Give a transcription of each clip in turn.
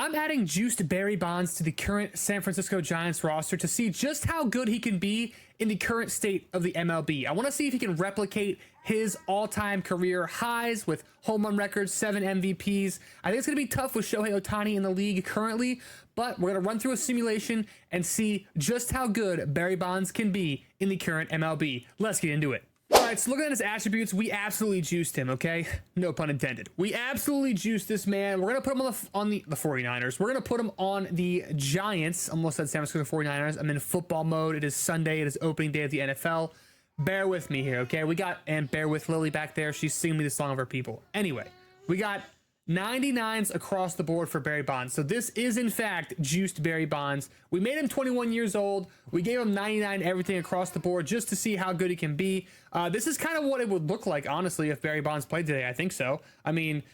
I'm adding juiced Barry Bonds to the current San Francisco Giants roster to see just how good he can be in the current state of the MLB. I want to see if he can replicate his all-time career highs with home run records, 7 MVPs. I think it's going to be tough with Shohei Ohtani in the league currently, but we're going to run through a simulation and see just how good Barry Bonds can be in the current MLB. Let's get into it. All right, so looking at his attributes, we absolutely juiced him, okay? No pun intended. We absolutely juiced this man. We're going to put him on the 49ers. We're going to put him on the Giants. Almost said San Francisco 49ers. I'm in football mode. It is Sunday. It is opening day of the NFL. Bear with me here, okay? And bear with Lily back there. She's singing me the song of her people. Anyway, we got 99s across the board for Barry Bonds. So this is, in fact, juiced Barry Bonds. We made him 21 years old. We gave him 99 everything across the board just to see how good he can be. This is kind of what it would look like, honestly, if Barry Bonds played today. I think so. I mean,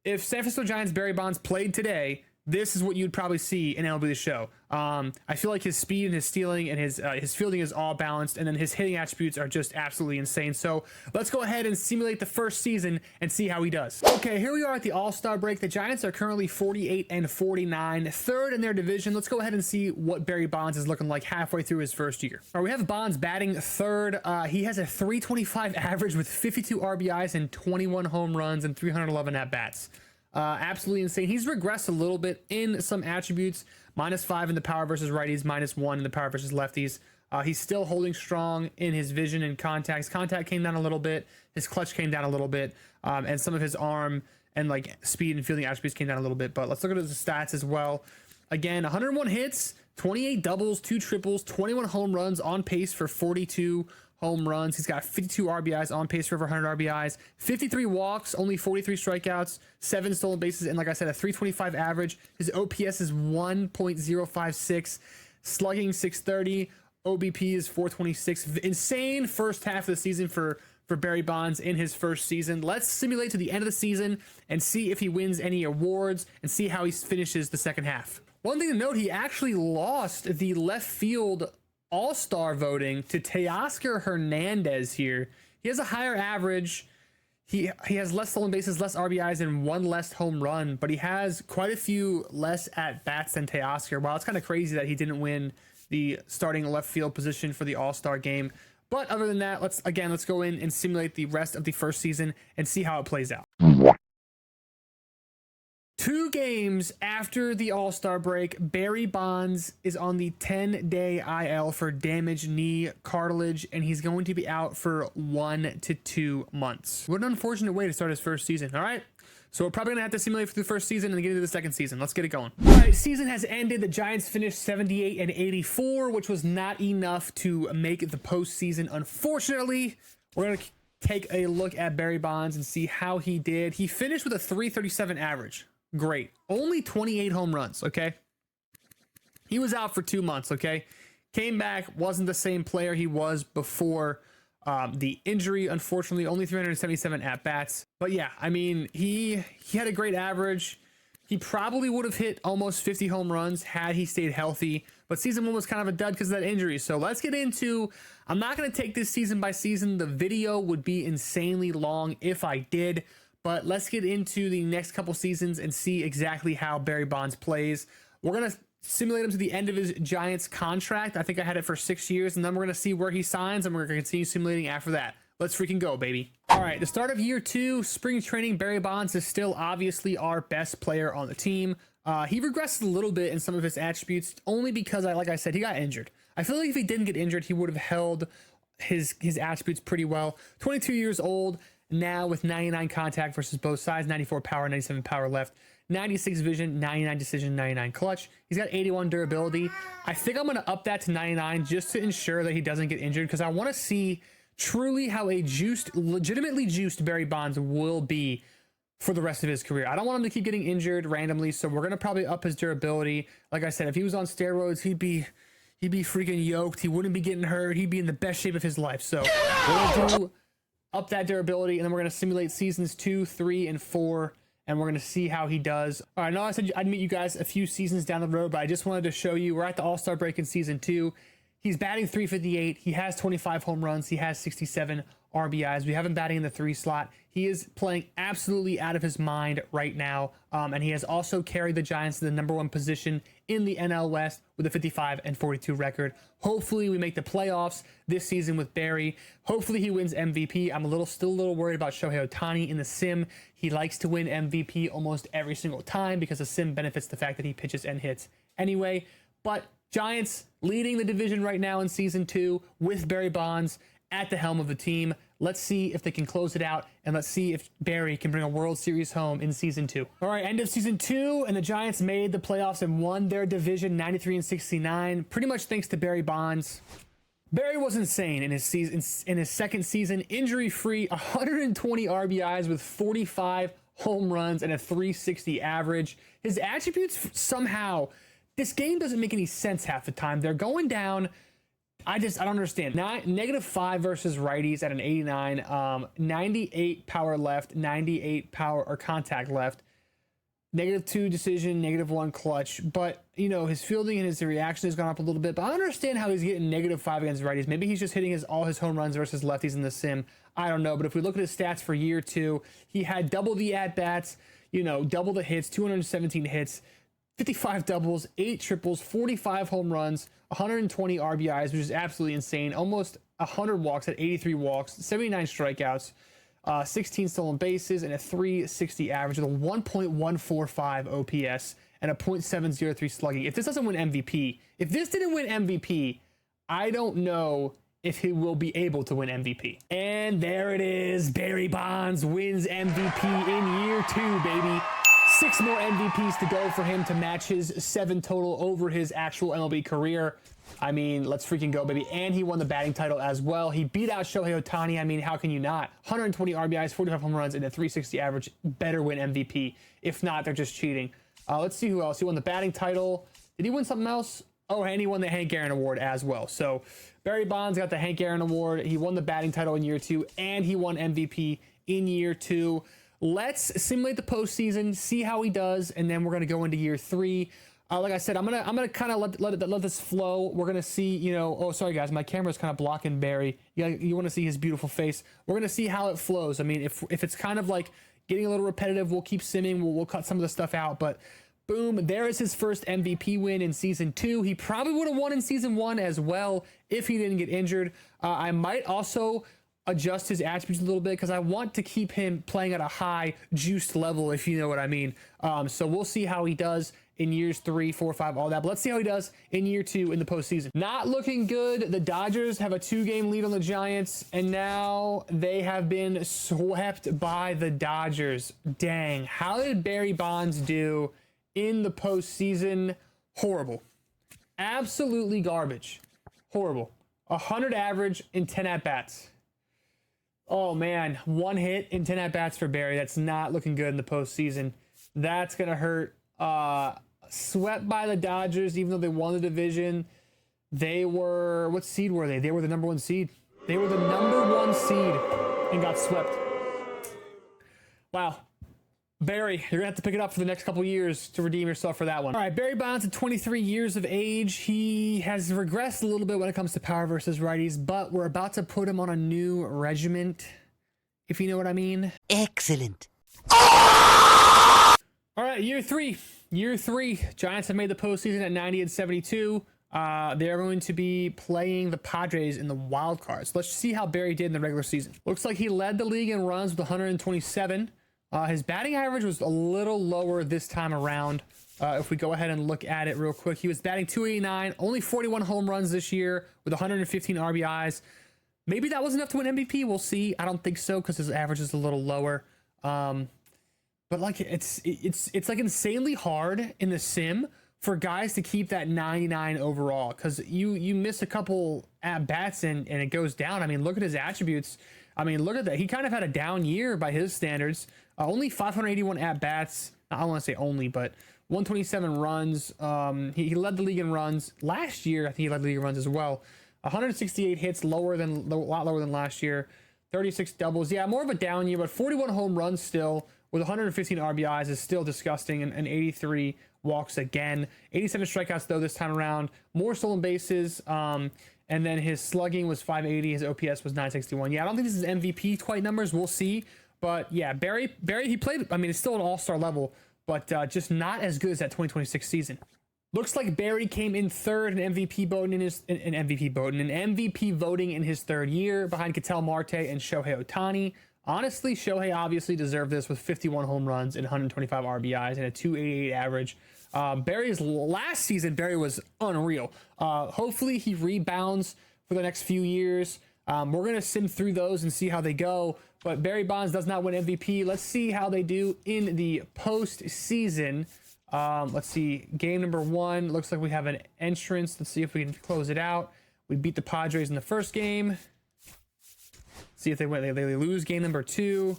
if San Francisco Giants Barry Bonds played today, this is what you'd probably see in MLB The Show. I feel like his speed and his stealing and his fielding is all balanced, and then his hitting attributes are just absolutely insane. So let's go ahead and simulate the first season and see how he does. Okay, here we are at the All-Star break. The Giants are currently 48-49, third in their division. Let's go ahead and see what Barry Bonds is looking like halfway through his first year. All right, we have Bonds batting third. He has a 325 average with 52 RBIs and 21 home runs and 311 at-bats. Absolutely insane. He's regressed a little bit in some attributes. -5 in the power versus righties, -1 in the power versus lefties. He's still holding strong in his vision and contacts. Contact came down a little bit. His clutch came down a little bit. And some of his arm and like speed and fielding attributes came down a little bit. But let's look at his stats as well. Again, 101 hits, 28 doubles, 2 triples, 21 home runs, on pace for 42 home runs. He's got 52 RBIs, on pace for over 100 RBIs, 53 walks, only 43 strikeouts, 7 stolen bases, and like I said, a 325 average. His OPS is 1.056, slugging 630, OBP is 426. Insane first half of the season for Barry Bonds in his first season. Let's simulate to the end of the season and see if he wins any awards and see how he finishes the second half. One thing to note, he actually lost the left field All-Star voting to Teoscar Hernandez here. He has a higher average. He has less stolen bases, less RBIs, and 1 less home run, but he has quite a few less at-bats than Teoscar. Wow, it's kind of crazy that he didn't win the starting left field position for the All-Star game. But other than that, let's go in and simulate the rest of the first season and see how it plays out. 2 games after the All-Star break, Barry Bonds is on the 10-day IL for damaged knee cartilage, and he's going to be out for 1 to 2 months. What an unfortunate way to start his first season. All right, so we're probably going to have to simulate for the first season and then get into the second season. Let's get it going. All right, season has ended. The Giants finished 78-84, which was not enough to make the postseason, unfortunately. We're going to take a look at Barry Bonds and see how he did. He finished with a 337 average. Great. Only 28 home runs, okay? He was out for 2 months, okay? Came back, wasn't the same player he was before the injury, unfortunately. Only 377 at-bats. But yeah, I mean, he had a great average. He probably would have hit almost 50 home runs had he stayed healthy. But season 1 was kind of a dud because of that injury. So let's get into... I'm not going to take this season by season. The video would be insanely long if I did. But let's get into the next couple seasons and see exactly how Barry Bonds plays. We're going to simulate him to the end of his Giants contract. I think I had it for 6 years, and then we're going to see where he signs, and we're going to continue simulating after that. Let's freaking go, baby. All right, the start of year 2, spring training, Barry Bonds is still obviously our best player on the team. He regressed a little bit in some of his attributes, only because, like I said, he got injured. I feel like if he didn't get injured, he would have held his attributes pretty well. 22 years old. Now with 99 contact versus both sides, 94 power, 97 power left, 96 vision, 99 decision, 99 clutch. He's got 81 durability. I think I'm going to up that to 99 just to ensure that he doesn't get injured, because I want to see truly how a legitimately juiced Barry Bonds will be for the rest of his career. I don't want him to keep getting injured randomly, so we're going to probably up his durability. Like I said, if he was on steroids, he'd be freaking yoked. He wouldn't be getting hurt. He'd be in the best shape of his life. So we're going to do up that durability, and then we're going to simulate seasons 2, 3, and 4, and we're going to see how he does. All right, I know I said I'd meet you guys a few seasons down the road, but I just wanted to show you we're at the All-Star break in season 2. He's batting 358. He has 25 home runs. He has 67 RBIs. We have him batting in the 3 slot. He is playing absolutely out of his mind right now. And he has also carried the Giants to the #1 position in the NL West with a 55-42 record. Hopefully we make the playoffs this season with Barry. Hopefully he wins MVP. I'm still a little worried about Shohei Ohtani in the sim. He likes to win MVP almost every single time because the sim benefits the fact that he pitches and hits anyway. But Giants leading the division right now in season 2 with Barry Bonds at the helm of the team. Let's see if they can close it out, and let's see if Barry can bring a World Series home in season 2. All right, end of season 2, and the Giants made the playoffs and won their division 93-69, pretty much thanks to Barry Bonds. Barry was insane in his second season, injury-free, 120 RBIs with 45 home runs and a 360 average. His attributes somehow, this game doesn't make any sense half the time. They're going down. I don't understand. -5 versus righties at an 89, 98 power left, 98 power or contact left, -2 decision, -1 clutch. But, you know, his fielding and his reaction has gone up a little bit. But I understand how he's getting -5 against righties. Maybe he's just hitting all his home runs versus lefties in the sim. I don't know. But if we look at his stats for year 2, he had double the at-bats, you know, double the hits, 217 hits, 55 doubles, 8 triples, 45 home runs, 120 RBIs, which is absolutely insane. Almost 100 walks at 83 walks, 79 strikeouts, 16 stolen bases, and a 360 average with a 1.145 OPS and a .703 slugging. If this doesn't win MVP, if this didn't win MVP, I don't know if he will be able to win MVP. And there it is. Barry Bonds wins MVP in year 2, baby. 6 more MVPs to go for him to match his 7 total over his actual MLB career. I mean, let's freaking go, baby. And he won the batting title as well. He beat out Shohei Ohtani. I mean, how can you not? 120 RBIs, 45 home runs, and a 360 average. Better win MVP. If not, they're just cheating. Let's see who else. He won the batting title. Did he win something else? Oh, and he won the Hank Aaron Award as well. So Barry Bonds got the Hank Aaron Award. He won the batting title in year 2, and he won MVP in year 2. Let's simulate the postseason, see how he does, and then we're gonna go into year 3. Like I said, I'm gonna kind of let this flow. We're gonna see, you know. Oh, sorry guys, my camera's kind of blocking Barry. You want to see his beautiful face. We're gonna see how it flows. I mean, if it's kind of like getting a little repetitive, we'll keep simming. We'll cut some of the stuff out. But boom, there is his first MVP win in season 2. He probably would have won in season 1 as well if he didn't get injured. I might also adjust his attributes a little bit because I want to keep him playing at a high juiced level, if you know what I mean. So we'll see how he does in years 3, 4, 5, all that. But let's see how he does in year 2 in the postseason. Not looking good. The Dodgers have a 2-game lead on the Giants, and now they have been swept by the Dodgers. Dang. How did Barry Bonds do in the postseason? Horrible. Absolutely garbage. Horrible. 100 average in 10 at-bats. Oh man, 1 hit in 10 at-bats for Barry. That's not looking good in the postseason. That's going to hurt. Swept by the Dodgers, even though they won the division. They were, what seed were they? They were the #1 seed. They were the #1 seed and got swept. Wow. Barry, you're going to have to pick it up for the next couple years to redeem yourself for that one. All right, Barry Bonds at 23 years of age. He has regressed a little bit when it comes to power versus righties, but we're about to put him on a new regiment, if you know what I mean. Excellent. All right, year 3. Year 3. Giants have made the postseason at 90-72. They're going to be playing the Padres in the wild cards. Let's see how Barry did in the regular season. Looks like he led the league in runs with 127. His batting average was a little lower this time around. If we go ahead and look at it real quick, he was batting .289, only 41 home runs this year with 115 RBIs. Maybe that was enough to win MVP. We'll see. I don't think so because his average is a little lower. But like it's like insanely hard in the sim for guys to keep that 99 overall because you miss a couple at bats and it goes down. I mean, look at his attributes. I mean, look at that. He kind of had a down year by his standards. Only 581 at-bats. I don't want to say only, but 127 runs. He led the league in runs. Last year, I think he led the league in runs as well. 168 hits, a lot lower than last year. 36 doubles. Yeah, more of a down year, but 41 home runs still with 115 RBIs is still disgusting, and 83 walks again. 87 strikeouts, though, this time around. More stolen bases. And then his slugging was 580. His OPS was 961. Yeah, I don't think this is MVP quite numbers. We'll see. But yeah, Barry, he played. I mean, it's still an all-star level, but just not as good as that 2026 season. Looks like Barry came in third in MVP voting in MVP voting in his third year, behind Ketel Marte and Shohei Ohtani. Honestly, Shohei obviously deserved this with 51 home runs and 125 RBIs and a 288 average. Barry's last season, Barry was unreal. Hopefully he rebounds for the next few years. We're going to sim through those and see how they go. But Barry Bonds does not win MVP. Let's see how they do in the postseason. Let's see. Game number 1. Looks like we have an entrance. Let's see if we can close it out. We beat the Padres in the first game. See if they win. They lose game number 2.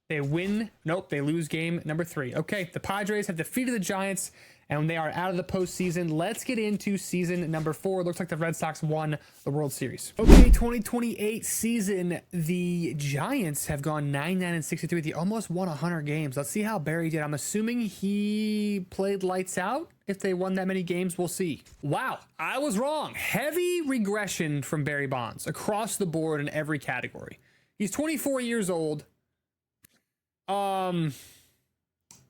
They win. Nope, they lose game number 3. Okay, the Padres have defeated the Giants, and they are out of the postseason. Let's get into season number 4. Looks like the Red Sox won the World Series. Okay, 2028 season. The Giants have gone 99-63. They almost won 100 games. Let's see how Barry did. I'm assuming he played lights out. If they won that many games, we'll see. Wow, I was wrong. Heavy regression from Barry Bonds across the board in every category. He's 24 years old. And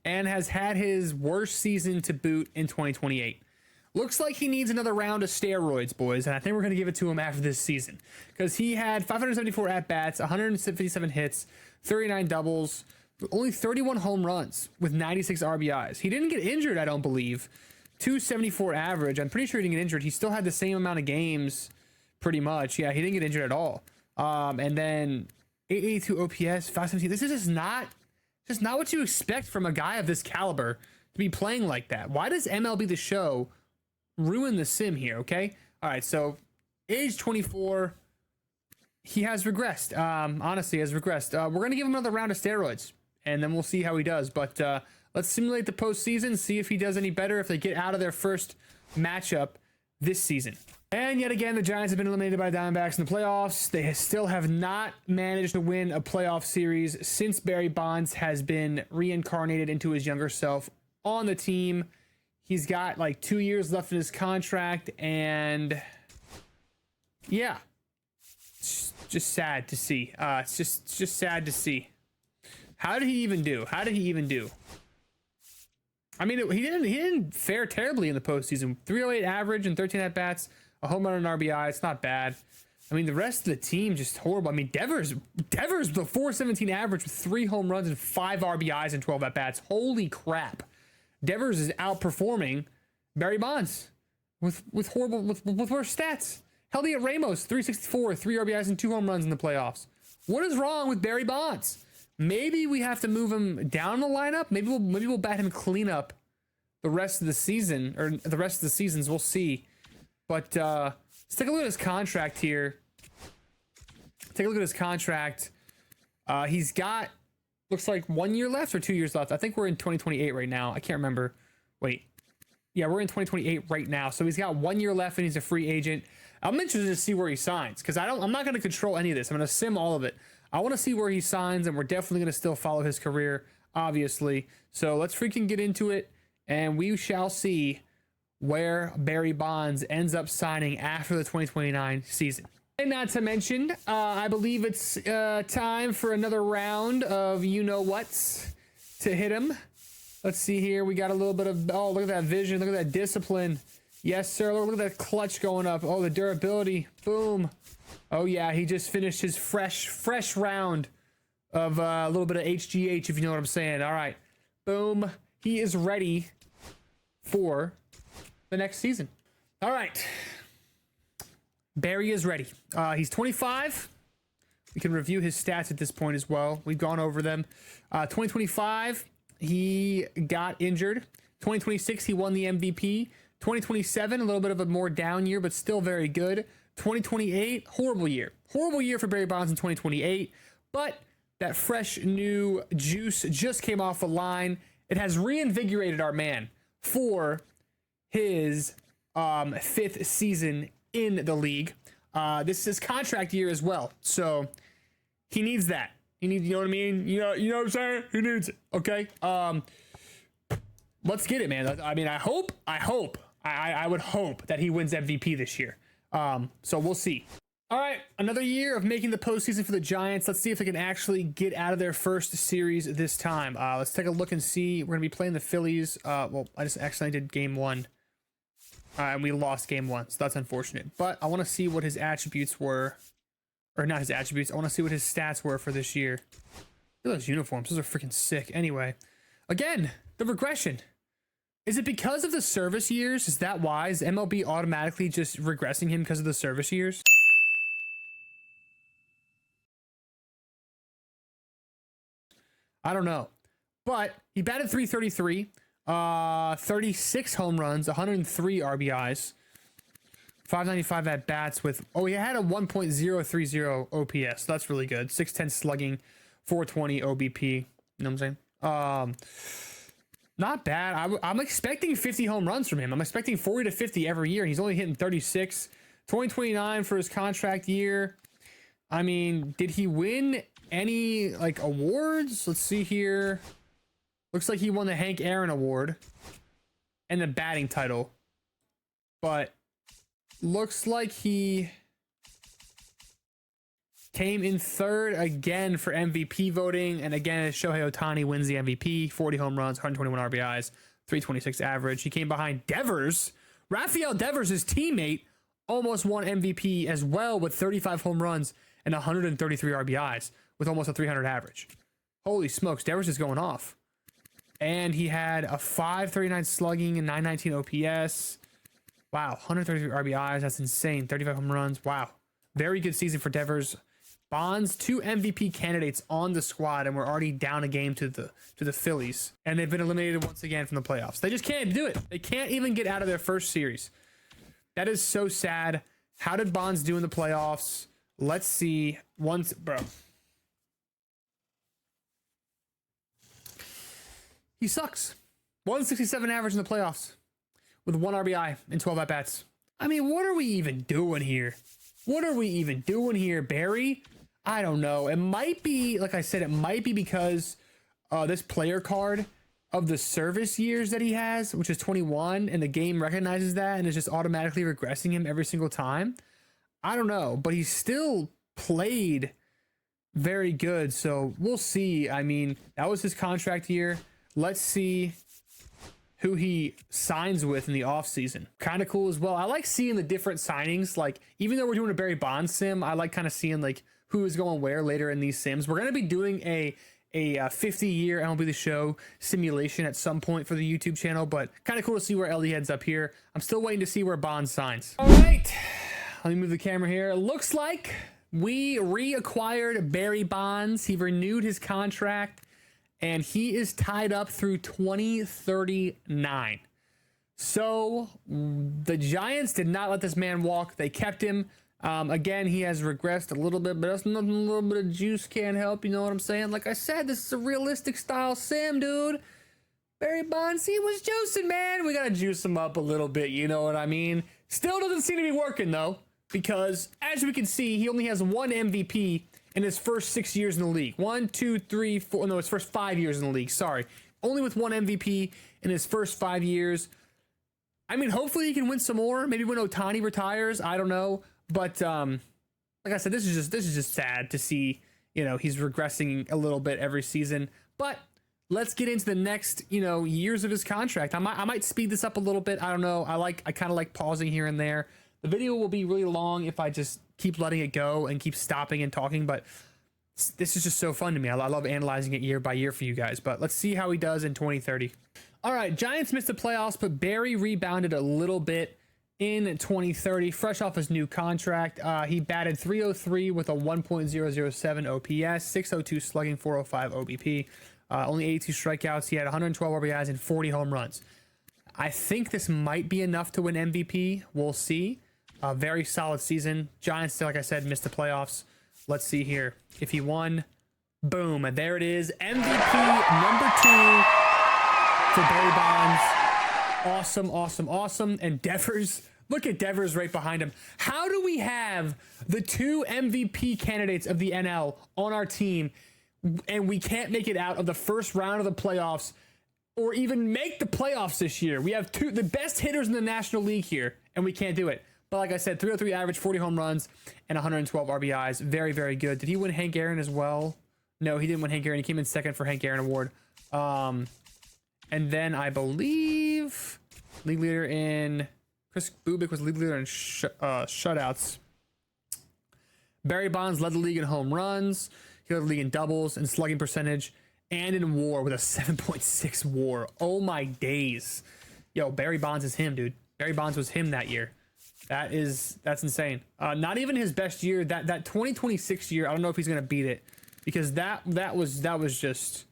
has had his worst season to boot in 2028. Looks like he needs another round of steroids, boys, and I think we're going to give it to him after this season, because he had 574 at-bats, 157 hits, 39 doubles, only 31 home runs with 96 RBIs. He didn't get injured, I don't believe. 274 average. I'm pretty sure he didn't get injured. He still had the same amount of games, pretty much. Yeah, he didn't get injured at all. And then 882 OPS, 517. This is just not what you expect from a guy of this caliber to be playing like that. Why does MLB The Show ruin the sim here, okay? All right, so age 24, he has regressed. Honestly, has regressed. We're going to give him another round of steroids, and then we'll see how he does. But let's simulate the postseason, see if he does any better if they get out of their first matchup this season. And yet again, the Giants have been eliminated by the Diamondbacks in the playoffs. They still have not managed to win a playoff series since Barry Bonds has been reincarnated into his younger self on the team. He's got like 2 years left in his contract, and yeah, it's just sad to see. It's just sad to see. How did he even do? I mean, he didn't fare terribly in the postseason. 308 average and 13 at bats. A home run and an RBI, it's not bad. I mean, the rest of the team just horrible. I mean, Devers the 417 average with 3 home runs and 5 RBIs and 12 at-bats. Holy crap. Devers is outperforming Barry Bonds with worse stats. Elliot Ramos, 364, 3 RBIs and 2 home runs in the playoffs. What is wrong with Barry Bonds? Maybe we have to move him down the lineup. Maybe we'll bat him clean up the rest of the season, or the rest of the seasons. We'll see. But let's take a look at his contract here. Take a look at his contract. He's got, looks like 1 year left or 2 years left. I think we're in 2028 right now. I can't remember. Wait. Yeah, we're in 2028 right now. So he's got 1 year left and he's a free agent. I'm interested to see where he signs, because I'm not going to control any of this. I'm going to sim all of it. I want to see where he signs, and we're definitely going to still follow his career, obviously. So let's freaking get into it, and we shall see where Barry Bonds ends up signing after the 2029 season. And not to mention, I believe it's time for another round of you-know-whats to hit him. Let's see here. We got a little bit of, oh, look at that vision. Look at that discipline. Yes, sir. Look at that clutch going up. Oh, the durability. Boom. Oh, yeah. He just finished his fresh round of a little bit of HGH, if you know what I'm saying. All right. Boom. He is ready for the next season. All right. Barry is ready. He's 25. We can review his stats at this point as well. We've gone over them. 2025, he got injured. 2026, he won the MVP. 2027, a little bit of a more down year, but still very good. 2028, horrible year. Horrible year for Barry Bonds in 2028. But that fresh new juice just came off the line. It has reinvigorated our man for his 5th season in the league. This is his contract year as well, so he needs that. He needs, you know what I mean? You know what I'm saying? He needs it. Okay. Let's get it, man. I mean, I hope I would hope that he wins MVP this year. So we'll see. All right, another year of making the postseason for the Giants. Let's see if they can actually get out of their first series this time. Let's take a look and see. We're going to be playing the Phillies. Well, I just accidentally did game one. And we lost game one, so that's unfortunate. But I want to see what his attributes were. Or not his attributes. I want to see what his stats were for this year. Look at those uniforms. Those are freaking sick. Anyway, again, the regression. Is it because of the service years? Is that why? Is MLB automatically just regressing him because of the service years? I don't know. But he batted 333, 36 home runs, 103 RBIs, 595 at bats with, oh, he had a 1.030 OPS. So that's really good. 610 slugging, 420 OBP. You know what I'm saying? Not bad. I'm expecting 50 home runs from him. I'm expecting 40 to 50 every year. And he's only hitting 36. 2029 for his contract year. I mean, did he win any like awards? Let's see here. Looks like he won the Hank Aaron Award and the batting title. But looks like he came in third again for MVP voting. And again, Shohei Ohtani wins the MVP. 40 home runs, 121 RBIs, 326 average. He came behind Devers. Rafael Devers, his teammate, almost won MVP as well with 35 home runs and 133 RBIs with almost a 300 average. Holy smokes, Devers is going off. And he had a 539 slugging and 919 OPS. Wow, 133 RBIs. That's insane. 35 home runs. Wow. Very good season for Devers. Bonds, 2 MVP candidates on the squad, and we're already down a game to the Phillies. And they've been eliminated once again from the playoffs. They just can't do it. They can't even get out of their first series. That is so sad. How did Bonds do in the playoffs? Let's see. Bro. He sucks. 167 average in the playoffs with 1 RBI and 12 at-bats. I mean, what are we even doing here? What are we even doing here, Barry? I don't know. It might be, like I said, it might be because this player card of the service years that he has, which is 21, and the game recognizes that and is just automatically regressing him every single time. I don't know, but he still played very good, so we'll see. I mean, that was his contract year. Let's see who he signs with in the offseason. Kind of cool as well. I like seeing the different signings. Like, even though we're doing a Barry Bonds sim, I like kind of seeing like who is going where later in these sims. We're going to be doing a 50-year MLB The Show simulation at some point for the YouTube channel, but kind of cool to see where LD heads up here. I'm still waiting to see where Bonds signs. All right, let me move the camera here. It looks like we reacquired Barry Bonds. He renewed his contract, and he is tied up through 2039. So the Giants did not let this man walk. They kept him. Again, he has regressed a little bit, but that's nothing. A little bit of juice can't help. You know what I'm saying? Like I said, this is a realistic style sim, dude. Barry Bonds, he was juicing, man. We got to juice him up a little bit. You know what I mean? Still doesn't seem to be working, though, because as we can see, he only has 1 MVP in his first 6 years in the league. 1, 2, 3, 4. No, his first 5 years in the league. Sorry. Only with 1 MVP in his first 5 years. I mean, hopefully he can win some more. Maybe when Ohtani retires. I don't know. But like I said, this is just sad to see, you know, he's regressing a little bit every season. But let's get into the next, you know, years of his contract. I might speed this up a little bit. I don't know. I kind of like pausing here and there. The video will be really long if I just keep letting it go and keep stopping and talking, but this is just so fun to me. I love analyzing it year by year for you guys, but let's see how he does in 2030. All right, Giants missed the playoffs, but Barry rebounded a little bit in 2030, fresh off his new contract. He batted 303 with a 1.007 OPS, 602 slugging, 405 OBP, only 82 strikeouts. He had 112 RBIs and 40 home runs. I think this might be enough to win MVP. We'll see. A very solid season. Giants, like I said, missed the playoffs. Let's see here. If he won, boom, there it is. MVP number 2 for Barry Bonds. Awesome, awesome, awesome. And Devers, look at Devers right behind him. How do we have the 2 MVP candidates of the NL on our team and we can't make it out of the first round of the playoffs or even make the playoffs this year. We have the best hitters in the National League here, and we can't do it. But like I said, 303 average, 40 home runs, and 112 RBIs. Very, very good. Did he win Hank Aaron as well? No, he didn't win Hank Aaron. He came in second for Hank Aaron Award. And then I believe league leader in... Chris Bubik was league leader in shutouts. Barry Bonds led the league in home runs. He led the league in doubles and slugging percentage and in WAR with a 7.6 WAR. Oh my days. Yo, Barry Bonds is him, dude. Barry Bonds was him that year. That's insane. Not even his best year. That 2026 year, I don't know if he's gonna beat it, because that was just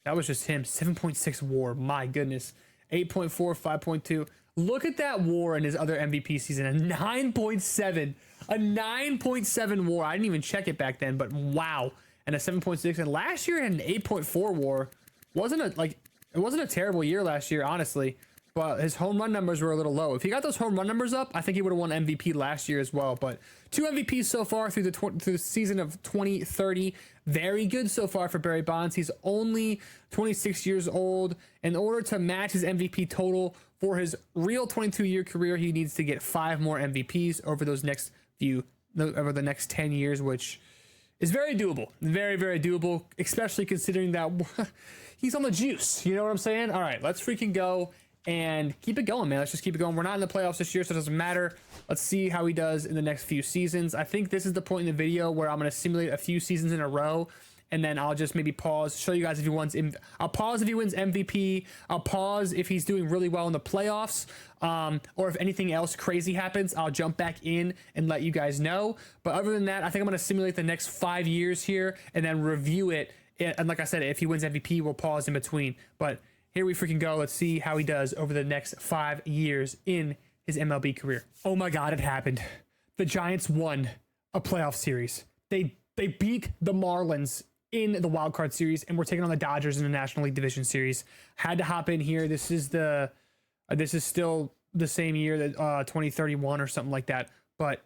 him. 7.6 WAR. My goodness. 8.4, 5.2. Look at that WAR in his other MVP season. A 9.7. A 9.7 WAR. I didn't even check it back then, but wow. And a 7.6. And last year he had an 8.4 WAR. It wasn't a terrible year last year, honestly. But his home run numbers were a little low. If he got those home run numbers up, I think he would have won MVP last year as well. But 2 MVPs so far through the season of 2030. Very good so far for Barry Bonds. He's only 26 years old. In order to match his MVP total for his real 22-year career, he needs to get 5 more MVPs over the next 10 years, which is very doable. Very, very doable, especially considering that he's on the juice. You know what I'm saying? All right, let's freaking go. And keep it going, man. Let's just keep it going. We're not in the playoffs this year, so it doesn't matter. Let's see how he does in the next few seasons. I think this is the point in the video where I'm going to simulate a few seasons in a row, and then I'll just maybe pause, show you guys if he wins. I'll pause if he wins MVP. I'll pause if he's doing really well in the playoffs, or if anything else crazy happens. I'll jump back in and let you guys know. But other than that, I think I'm going to simulate the next 5 years here and then review it. And like I said, if he wins MVP, we'll pause in between. But here we freaking go. Let's see how he does over the next 5 years in his MLB career. Oh my God, it happened. The Giants won a playoff series. They beat the Marlins in the wild card series, and we're taking on the Dodgers in the National League Division Series. Had to hop in here. This is still the same year that 2031 or something like that. But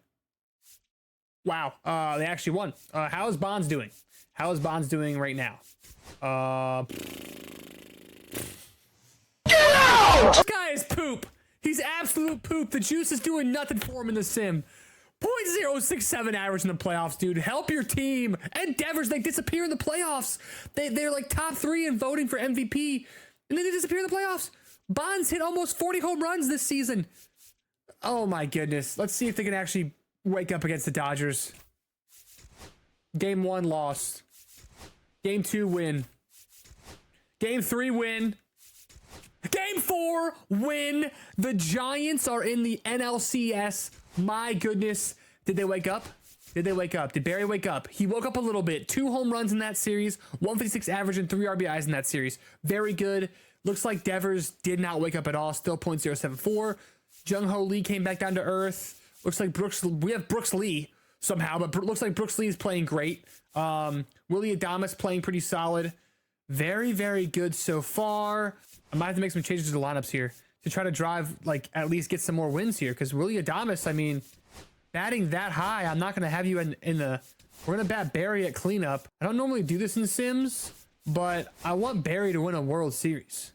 wow, they actually won. How is Bonds doing? How is Bonds doing right now? This guy is poop. He's absolute poop. The juice is doing nothing for him in the sim. 0.067 average in the playoffs, dude. Help your team. And Devers, they disappear in the playoffs. They're like top 3 in voting for MVP, and then they disappear in the playoffs. Bonds hit almost 40 home runs this season. Oh my goodness. Let's see if they can actually wake up against the Dodgers. Game 1 lost. Game 2 win. Game 3 win. Game 4 win. The Giants are in the NLCS. My goodness. Did they wake up? Did they wake up? Did Barry wake up? He woke up a little bit. 2 home runs in that series. 156 average and 3 RBIs in that series. Very good. Looks like Devers did not wake up at all. Still 0.074. Jung-Ho Lee came back down to earth. Looks like we have Brooks Lee somehow, but looks like Brooks Lee is playing great. Willie Adames playing pretty solid. Very, very good so far. I might have to make some changes to the lineups here to try to drive, like, at least get some more wins here. Because Willie Adames, I mean, batting that high, I'm not going to have you in the... We're going to bat Barry at cleanup. I don't normally do this in Sims, but I want Barry to win a World Series.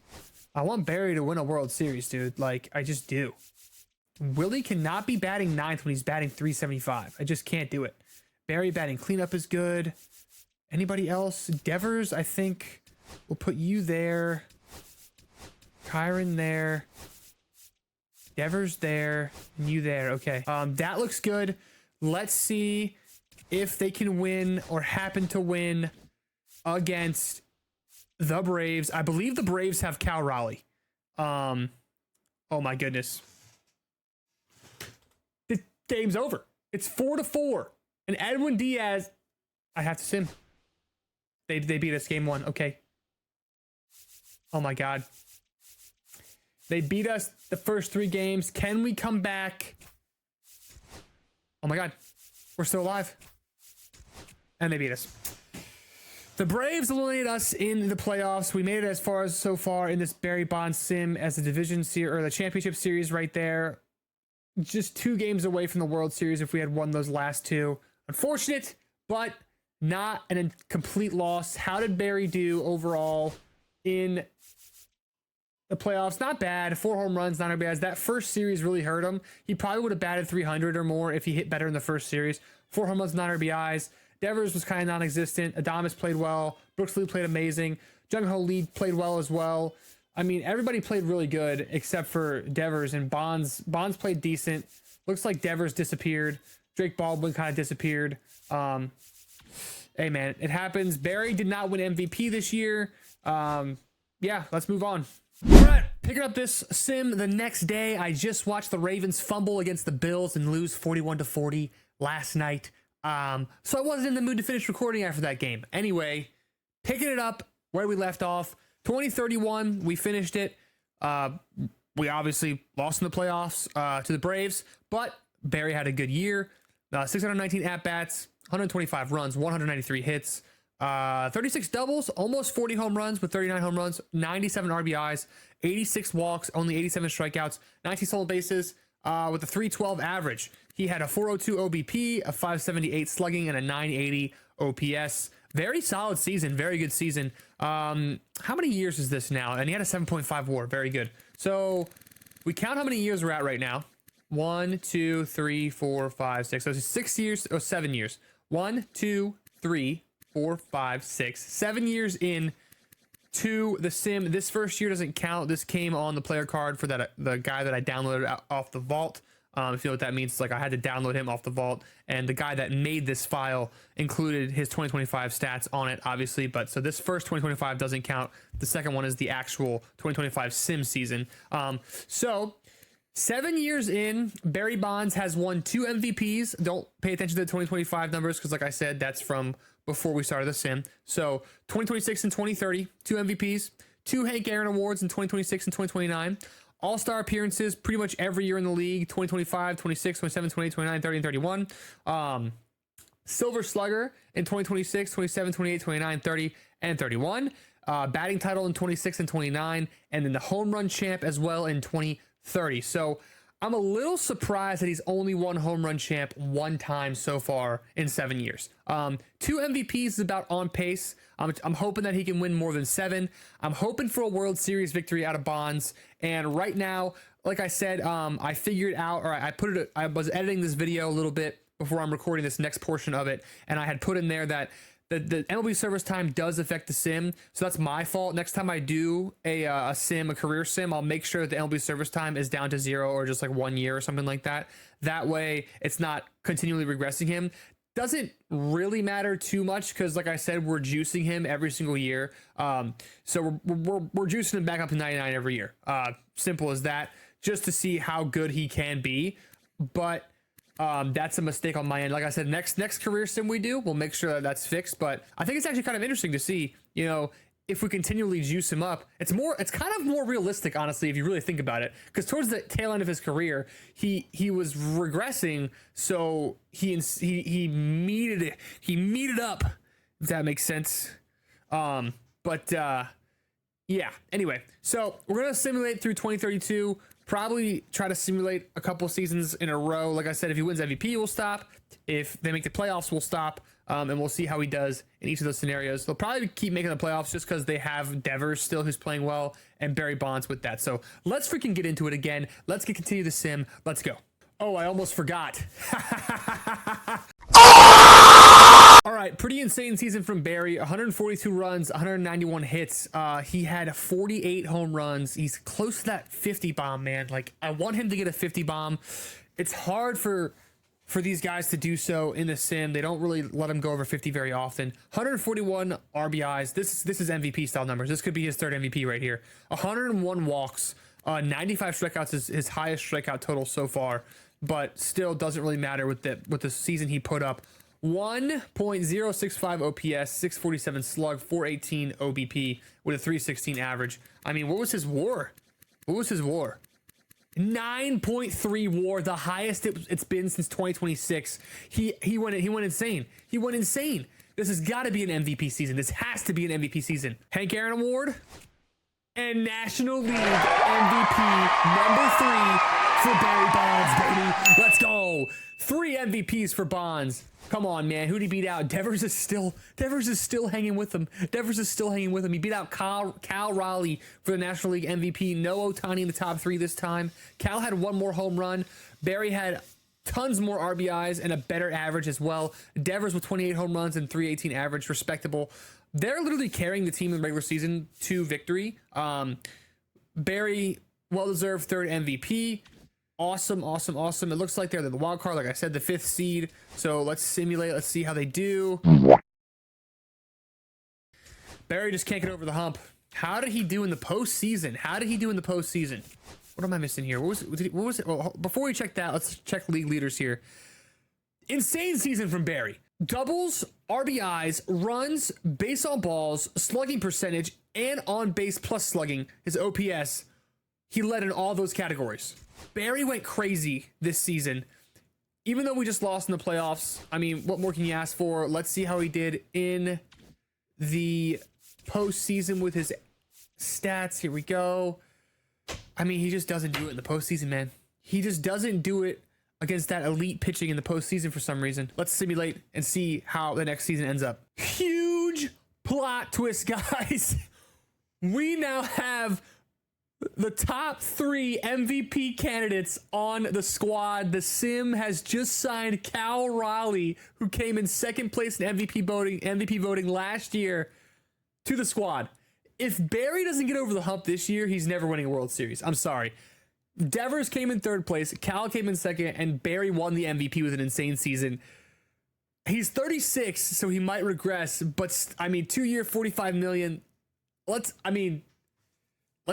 I want Barry to win a World Series, dude. Like, I just do. Willie cannot be batting 9th when he's batting 375. I just can't do it. Barry batting cleanup is good. Anybody else? Devers, I think we'll put you there. Kyron there. Devers there. And you there. Okay. That looks good. Let's see if they can win or happen to win against the Braves. I believe the Braves have Cal Raleigh. Oh my goodness. The game's over. It's 4-4. And Edwin Diaz, I have to sim. They beat us game 1. Okay. Oh my God. They beat us the first 3 games. Can we come back? Oh my God. We're still alive. And they beat us. The Braves eliminated us in the playoffs. We made it as far as so far in this Barry Bonds sim as the division series or the championship series right there. Just 2 games away from the World Series if we had won those last 2. Unfortunate, but not a complete loss. How did Barry do overall in the playoffs, not bad. 4 home runs, not bad. That first series really hurt him. He probably would have batted 300 or more if he hit better in the first series. 4 home runs, 9 RBIs. Devers was kind of non-existent. Adames played well. Brooks Lee played amazing. Jung Ho Lee played well as well. I mean, everybody played really good except for Devers, and Bonds. Bonds played decent. Looks like Devers disappeared. Drake Baldwin kind of disappeared. Hey, man, it happens. Barry did not win MVP this year. Yeah, let's move on. All right, picking up this sim the next day. I just watched the Ravens fumble against the Bills and lose 41-40 last night. So I wasn't in the mood to finish recording after that game. Anyway, picking it up where we left off. 2031, we finished it. We obviously lost in the playoffs to the Braves, but Barry had a good year. 619 at-bats, 125 runs, 193 hits, 36 doubles, almost 40 home runs with 39 home runs, 97 RBIs, 86 walks, only 87 strikeouts, 19 stolen bases with a 312 average. He had a 402 OBP, a 578 slugging, and a 980 OPS. Very solid season, very good season. How many years is this now? And he had a 7.5 WAR, very good. So we count how many years we're at right now. 1, 2, 3, 4, 5, 6. So it's 6 years or 7 years. 1, 2, 3, 4, 5, 6. 7 years in to the sim. This first year doesn't count. This came on the player card for that the guy that I downloaded off the vault. If you know what that means, it's like I had to download him off the vault, and the guy that made this file included his 2025 stats on it, obviously. But so this first 2025 doesn't count. The second one is the actual 2025 sim season. So 7 years in, Barry Bonds has won 2 MVPs. Don't pay attention to the 2025 numbers because, like I said, that's from before we started the sim. So 2026 and 2030, 2 MVPs, 2 Hank Aaron Awards in 2026 and 2029. All-star appearances pretty much every year in the league, 2025, 26, 27, 28, 29, 30, and 31. Silver Slugger in 2026, 27, 28, 29, 30, and 31. Batting title in 26 and 29, and then the home run champ as well in 2030. So I'm a little surprised that he's only won home run champ 1 time so far in 7 years. 2 MVPs is about on pace. I'm hoping that he can win more than 7. I'm hoping for a World Series victory out of Bonds. And right now, like I said, I figured out, or I was editing this video a little bit before I'm recording this next portion of it, and I had put in there that the MLB service time does affect the sim, so that's my fault. Next time I do a career sim, I'll make sure that the MLB service time is down to 0 or just like 1 year or something like that. That way, it's not continually regressing him. Doesn't really matter too much because, like I said, we're juicing him every single year. So we're juicing him back up to 99 every year. Simple as that, just to see how good he can be. But that's a mistake on my end. Like I said, next career sim we do, we'll make sure that that's fixed. But I think it's actually kind of interesting to see, if we continually juice him up, it's kind of more realistic, honestly, if you really think about it. Because towards the tail end of his career, he was regressing, so he meted up, if that makes sense. Yeah. Anyway, so we're gonna simulate through 2032. Probably try to simulate a couple seasons in a row. Like I said, if he wins MVP, we'll stop. If they make the playoffs, we'll stop. And we'll see how he does in each of those scenarios. They'll probably keep making the playoffs just because they have Devers still, who's playing well, and Barry Bonds with that. So let's freaking get into it again. Let's continue the sim. Let's go. Oh, I almost forgot. All right, pretty insane season from Barry. 142 runs, 191 hits. He had 48 home runs. He's close to that 50 bomb, man. Like, I want him to get a 50 bomb. It's hard for these guys to do so in the sim. They don't really let him go over 50 very often. 141 RBIs. This is MVP style numbers. This could be his 3rd MVP right here. 101 walks. 95 strikeouts is his highest strikeout total so far, but still doesn't really matter with the season he put up. 1.065 OPS, 647 slug, 418 OBP with a 316 average. I mean, what was his WAR? 9.3 WAR, the highest it's been since 2026. He went insane. This has got to be an MVP season. This has to be an MVP season. Hank Aaron Award and National League MVP number 3 for Barry Bonds, baby. Let's go. 3 MVPs for Bonds. Come on, man. Who'd he beat out? Devers is still hanging with him. He beat out Cal Raleigh for the National League MVP. No Ohtani in the top 3 this time. Cal had one more home run. Barry had tons more RBIs and a better average as well. Devers with 28 home runs and 318 average, respectable. They're literally carrying the team in the regular season to victory. Barry, well-deserved 3rd MVP. Awesome. It looks like they're the wild card, like I said, the 5th seed. So let's simulate. Let's see how they do. Barry just can't get over the hump. How did he do in the postseason? What am I missing here? What was it? Well, before we check that, let's check league leaders here. Insane season from Barry. Doubles, RBIs, runs, base on balls, slugging percentage, and on base plus slugging, his OPS. He led in all those categories. Barry went crazy this season. Even though we just lost in the playoffs, I mean, what more can you ask for? Let's see how he did in the postseason with his stats. Here we go. I mean, he just doesn't do it in the postseason, man. He just doesn't do it against that elite pitching in the postseason for some reason. Let's simulate and see how the next season ends up. Huge plot twist, guys. We now have the top 3 MVP candidates on the squad. The Sim has just signed Cal Raleigh, who came in 2nd place in MVP voting last year, to the squad. If Barry doesn't get over the hump this year, he's never winning a World Series. I'm sorry. Devers came in 3rd place, Cal came in 2nd, and Barry won the MVP with an insane season. He's 36, so he might regress, but I mean, 2-year, $45 million. Let's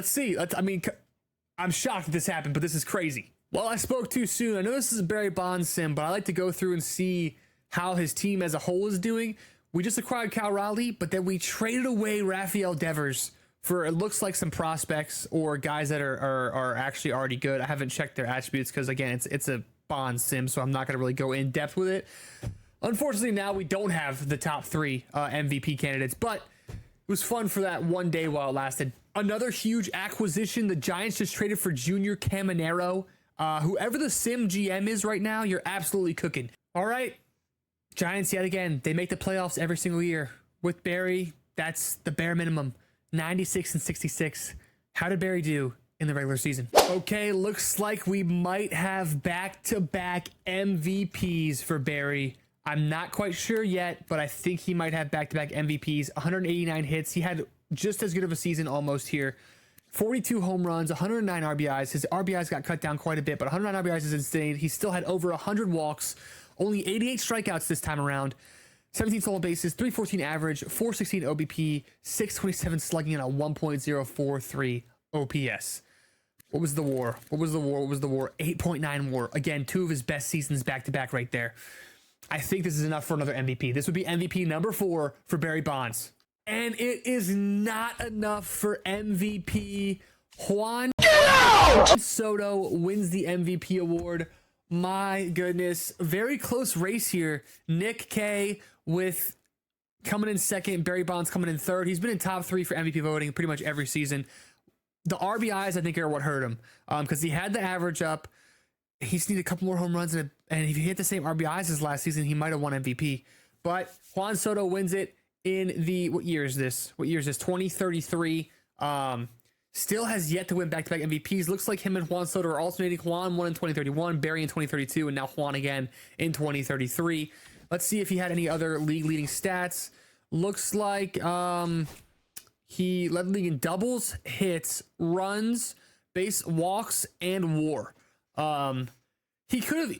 see. I'm shocked that this happened, but this is crazy. Well, I spoke too soon. I know this is a Barry Bonds sim, but I like to go through and see how his team as a whole is doing. We just acquired Cal Raleigh, but then we traded away Rafael Devers for, it looks like, some prospects or guys that are actually already good. I haven't checked their attributes because, again, it's a Bonds sim, so I'm not going to really go in depth with it. Unfortunately, now we don't have the top 3 MVP candidates, but it was fun for that one day while it lasted. Another huge acquisition. The Giants just traded for Junior Caminero. Whoever the Sim GM is right now, you're absolutely cooking. All right. Giants yet again. They make the playoffs every single year. With Barry, that's the bare minimum. 96 and 66. How did Barry do in the regular season? Okay, looks like we might have back-to-back MVPs for Barry. I'm not quite sure yet, but I think he might have back-to-back MVPs. 189 hits. He had just as good of a season almost here. 42 home runs, 109 RBIs. His RBIs got cut down quite a bit, but 109 RBIs is insane. He still had over 100 walks, only 88 strikeouts this time around. 17 stolen bases, 314 average, 416 OBP, 627 slugging, and a 1.043 OPS. What was the WAR? 8.9 WAR. Again, 2 of his best seasons back-to-back right there. I think this is enough for another MVP. This would be MVP number 4 for Barry Bonds. And it is not enough for MVP. Juan Soto wins the MVP award. My goodness. Very close race here. Nick K with coming in 2nd. Barry Bonds coming in 3rd. He's been in top 3 for MVP voting pretty much every season. The RBIs, I think, are what hurt him. Because he had the average up. He just needed a couple more home runs. And if he hit the same RBIs as last season, he might have won MVP. But Juan Soto wins it in the, what year is this? 2033. Still has yet to win back-to-back MVPs. Looks like him and Juan Soto are alternating. Juan won in 2031, Barry in 2032, and now Juan again in 2033. Let's see if he had any other league-leading stats. Looks like he led the league in doubles, hits, runs, base walks, and WAR. He could have.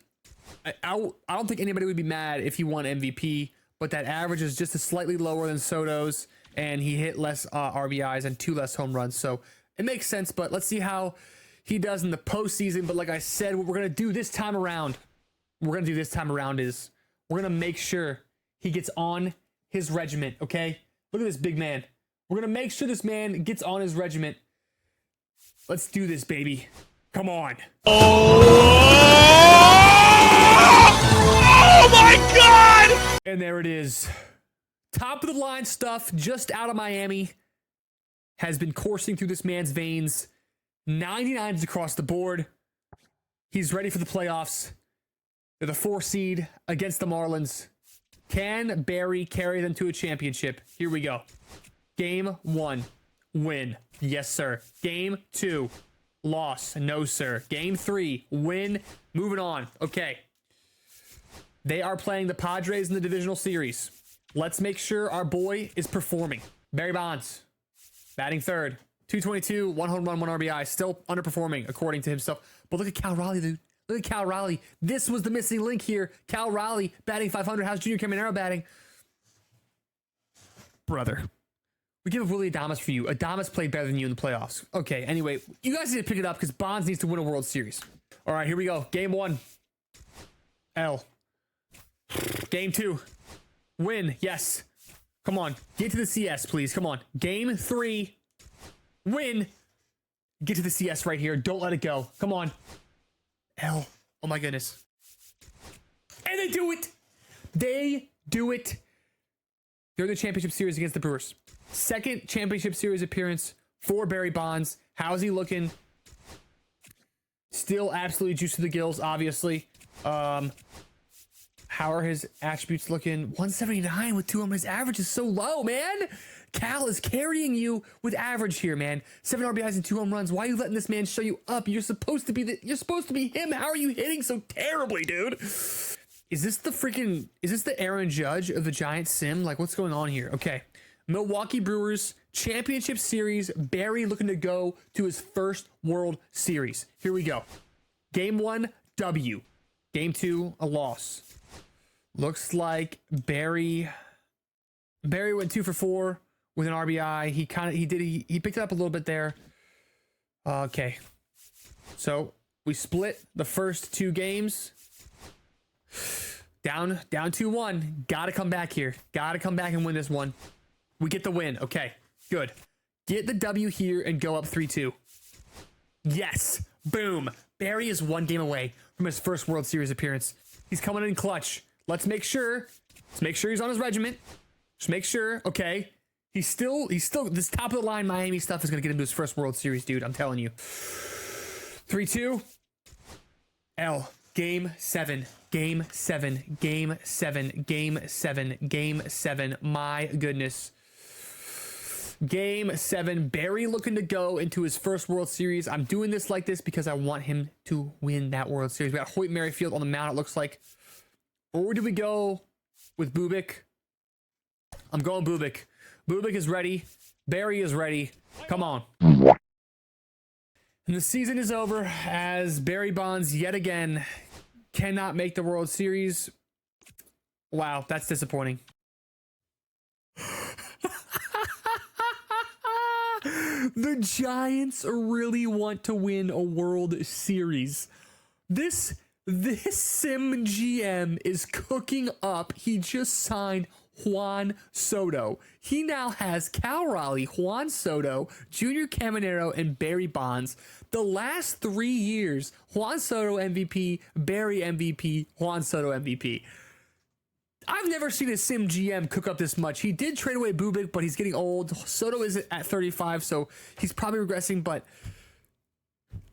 I don't think anybody would be mad if he won MVP, but that average is just slightly lower than Soto's, and he hit less RBIs and 2 less home runs. So it makes sense, but let's see how he does in the postseason. But like I said, what we're going to do this time around, is we're going to make sure he gets on his regiment, okay? Look at this big man. We're going to make sure this man gets on his regiment. Let's do this, baby. Come on. Oh my God! And there it is. Top of the line stuff just out of Miami has been coursing through this man's veins. 99s across the board. He's ready for the playoffs. They're the 4 seed against the Marlins. Can Barry carry them to a championship? Here we go. Game 1, win. Yes, sir. Game 2, loss. No, sir. Game 3, win. Moving on. Okay. They are playing the Padres in the divisional series. Let's make sure our boy is performing. Barry Bonds, batting third. 222, 1 home run, 1 RBI. Still underperforming, according to himself. But look at Cal Raleigh, dude. Look at Cal Raleigh. This was the missing link here. Cal Raleigh batting 500. How's Junior Caminero batting? Brother. We give Willie Adames for you. Adames played better than you in the playoffs. Okay, anyway, you guys need to pick it up because Bonds needs to win a World Series. All right, here we go. Game 1. L. Game 2. Win. Yes. Come on. Get to the CS, please. Come on. Game 3. Win. Get to the CS right here. Don't let it go. Come on. L. Oh my goodness. And they do it. They do it. They're in the championship series against the Brewers. Second championship series appearance for Barry Bonds. How's he looking? Still absolutely juiced to the gills, obviously. How are his attributes looking? 179 with 2 home runs. Average is so low, man. Cal is carrying you with average here, man. 7 RBIs and 2 home runs. Why are you letting this man show you up? You're supposed to be him. How are you hitting so terribly, dude? Is this the Aaron Judge of the Giants sim? Like, what's going on here? Okay. Milwaukee Brewers championship series. Barry looking to go to his first World Series. Here we go. Game 1, W. Game 2, a loss. Looks like Barry went 2 for 4 with an RBI. He picked it up a little bit there. Okay. So we split the first 2 games. Down 2-1. Gotta come back here. Gotta come back and win this one. We get the win. Okay, good. Get the W here and go up 3-2. Yes. Boom. Barry is 1 game away from his first World Series appearance. He's coming in clutch. Let's make sure he's on his regiment. Just make sure. Okay. He's still this top of the line Miami stuff is going to get him to his first World Series, dude. I'm telling you. 3-2. L. Game 7. Game 7. Game 7. Game 7. Game 7. My goodness. Game 7. Barry looking to go into his first World Series. I'm doing this like this because I want him to win that World Series. We got Hoyt Merrifield on the mound, it looks like. Or do we go with Bubic? I'm going Bubic. Bubic is ready. Barry is ready. Come on. And the season is over as Barry Bonds yet again cannot make the World Series. Wow, that's disappointing. The Giants really want to win a World Series. This Sim GM is cooking up. He just signed Juan Soto. He now has Cal Raleigh, Juan Soto, Junior Caminero, and Barry Bonds. The last 3 years, Juan Soto MVP, Barry MVP, Juan Soto MVP. I've never seen a Sim GM cook up this much. He did trade away Bubic, but he's getting old. Soto is at 35, so he's probably regressing, but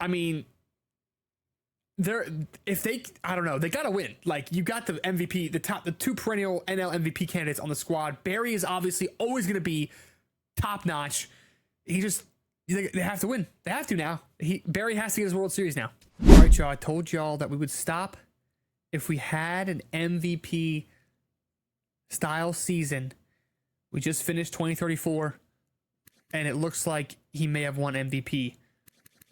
I mean, I don't know, they gotta win. Like, you got the MVP, the 2 perennial NL MVP candidates on the squad. Barry is obviously always gonna be top notch. They have to win. They have to now. Barry has to get his World Series now. All right, y'all. I told y'all that we would stop if we had an MVP style season. We just finished 2034, and it looks like he may have won MVP.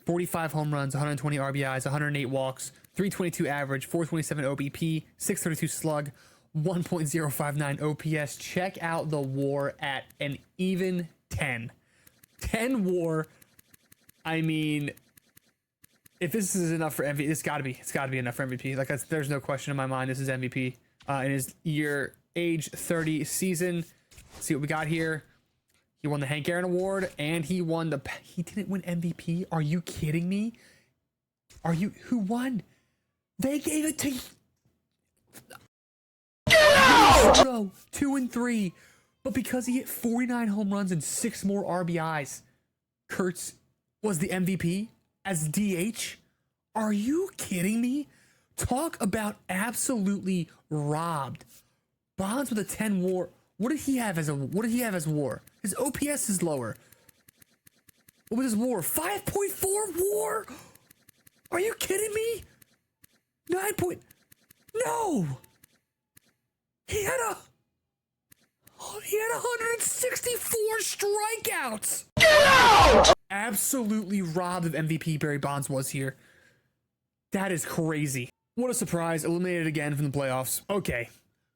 45 home runs, 120 RBIs, 108 walks, 322 average, 427 OBP, 632 slug, 1.059 OPS. Check out the WAR at an even 10. 10 WAR. I mean, if this is enough for MVP, it's got to be enough for MVP. Like, there's no question in my mind. This is MVP in his age 30 season. Let's see what we got here. He won the Hank Aaron Award, and he didn't win MVP. Are you kidding me? Who won? They gave it to Soto, 2 and 3. But because he hit 49 home runs and 6 more RBIs, Kurtz was the MVP as DH. Are you kidding me? Talk about absolutely robbed. Bonds with a 10 WAR. What did he have as WAR? His OPS is lower. What was his WAR? 5.4 WAR? Are you kidding me? 9 point. No. He had 164 strikeouts. Get out! Absolutely robbed of MVP Barry Bonds was here. That is crazy. What a surprise. Eliminated again from the playoffs. Okay.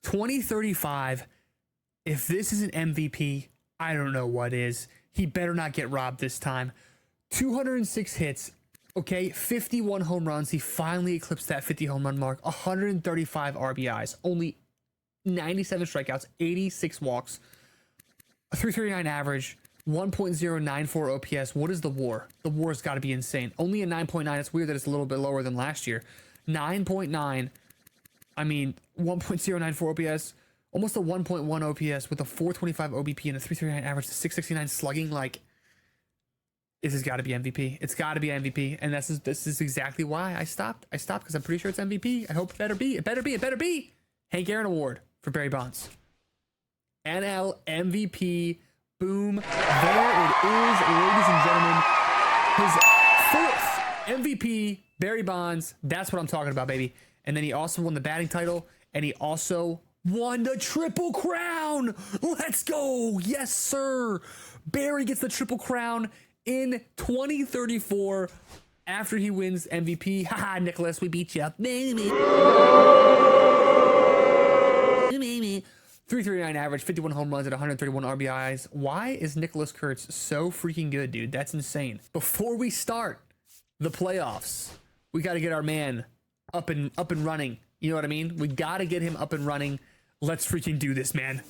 2035. If this is an MVP, I don't know what is. He better not get robbed this time. 206 hits. Okay. 51 home runs. He finally eclipsed that 50 home run mark. 135 RBIs. Only 97 strikeouts. 86 walks. A 339 average. 1.094 OPS. What is the WAR? The WAR's got to be insane. Only a 9.9. It's weird that it's a little bit lower than last year. 9.9. I mean, 1.094 OPS. Almost a 1.1 OPS with a 425 OBP and a 339 average to 669 slugging. Like, this has got to be MVP. It's got to be MVP. And this is exactly why I stopped. I stopped because I'm pretty sure it's MVP. I hope it better be. It better be. It better be. Hank Aaron Award for Barry Bonds. NL MVP. Boom. There it is, ladies and gentlemen. His 4th MVP, Barry Bonds. That's what I'm talking about, baby. And then he also won the batting title, and he also won the Triple Crown. Let's go. Yes, sir. Barry gets the Triple Crown in 2034 after he wins MVP. Haha, Nicholas, we beat you. 339 average, 51 home runs at 131 RBIs. Why is Nicholas Kurtz so freaking good, dude? That's insane. Before we start the playoffs, we got to get our man up and running. You know what I mean? We got to get him up and running. Let's freaking do this, man.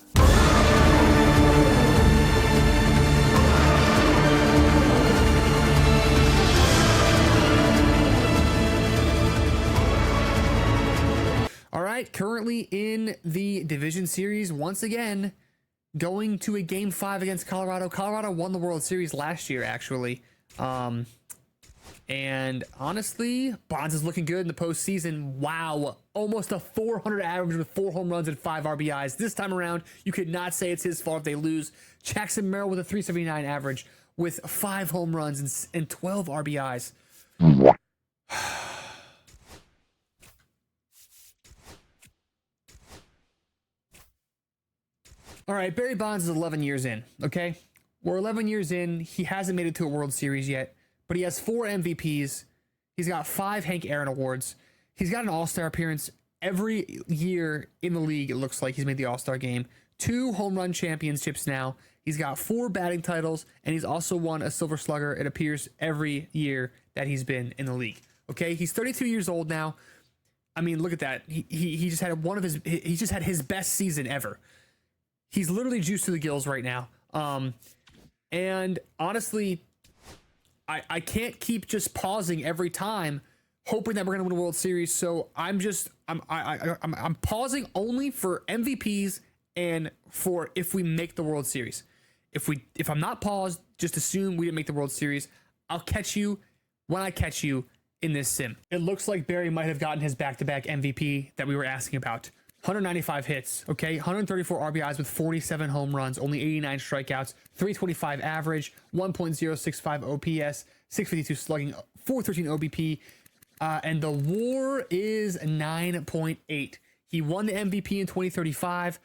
All right, currently in the division series, once again, going to a game 5 against Colorado. Colorado won the World Series last year, actually. And honestly, Bonds is looking good in the postseason. Wow, almost a 400 average with 4 home runs and 5 RBIs. This time around, you could not say it's his fault if they lose. Jackson Merrill with a 379 average with 5 home runs and 12 RBIs. All right, Barry Bonds is 11 years in, okay? We're 11 years in. He hasn't made it to a World Series yet, but he has 4 MVPs. He's got 5 Hank Aaron Awards. He's got an All-Star appearance every year in the league. It looks like he's made the All-Star game. 2 home run championships now. He's got 4 batting titles, and he's also won a Silver Slugger. It appears every year that he's been in the league, okay? He's 32 years old now. I mean, look at that. He just had he just had his best season ever. He's literally juiced to the gills right now. And honestly, I can't keep just pausing every time, hoping that we're gonna win a World Series. So I'm pausing only for MVPs and for if we make the World Series. If I'm not paused, just assume we didn't make the World Series. I'll catch you when I catch you in this sim. It looks like Barry might have gotten his back-to-back MVP that we were asking about. 195 hits, okay? 134 RBIs with 47 home runs, only 89 strikeouts, 325 average, 1.065 OPS, 652 slugging, 413 OBP, and the WAR is 9.8. He won the MVP in 2035.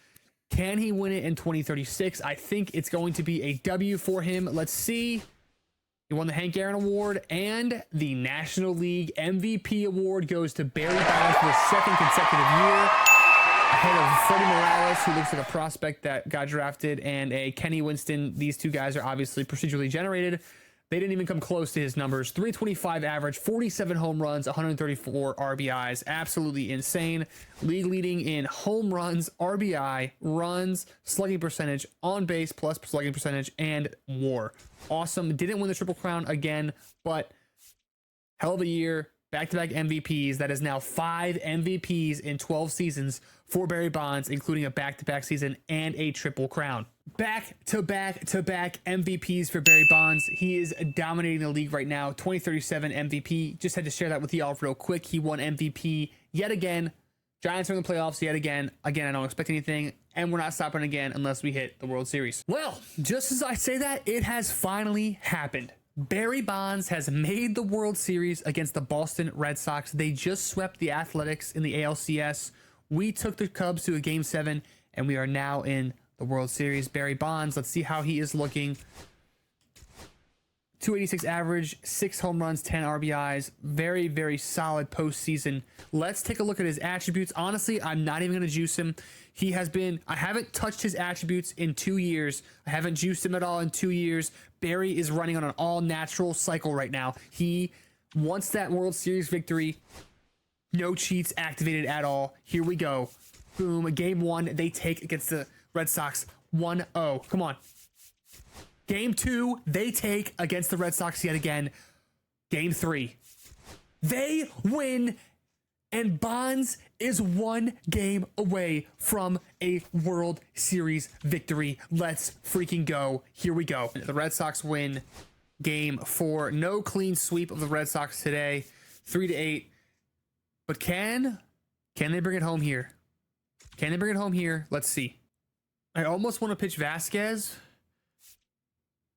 Can he win it in 2036? I think it's going to be a W for him. Let's see. He won the Hank Aaron Award, and the National League MVP Award goes to Barry Bonds for the 2nd consecutive year. Ahead of Freddie Morales, who looks like a prospect that got drafted, and a Kenny Winston. These 2 guys are obviously procedurally generated. They didn't even come close to his numbers. 325 average, 47 home runs, 134 RBIs. Absolutely insane. League leading in home runs, RBI, runs, slugging percentage, on base plus slugging percentage, and WAR. Awesome. Didn't win the Triple Crown again, but hell of a year. Back-to-back MVPs. That is now 5 MVPs in 12 seasons for Barry Bonds, including a back-to-back season and a Triple Crown. Back-to-back MVPs for Barry Bonds. He is dominating the league right now. 2037 MVP. Just had to share that with y'all real quick. He won MVP yet again. Giants are in the playoffs yet again. Again, I don't expect anything, and we're not stopping again unless we hit the World Series. Well, just as I say that, it has finally happened. Barry Bonds has made the World Series against the Boston Red Sox. They just swept the Athletics in the ALCS. We took the Cubs to a Game 7, and we are now in the World Series. Barry Bonds, let's see how he is looking. 286 average, 6 home runs, 10 RBIs. Very, very solid postseason. Let's take a look at his attributes. Honestly, I'm not even going to juice him. He has been, I haven't touched his attributes in 2 years. I haven't juiced him at all in 2 years. Barry is running on an all natural cycle right now. He wants that World Series victory. No cheats activated at all. Here we go. Boom. Game 1, they take against the Red Sox 1-0. Come on. Game 2, they take against the Red Sox yet again. Game 3, they win, and Bonds is 1 game away from a World Series victory. Let's freaking go. Here we go. The Red Sox win Game 4. No clean sweep of the Red Sox today. 3-8. But can they bring it home here? Can they bring it home here? Let's see. I almost want to pitch Vasquez,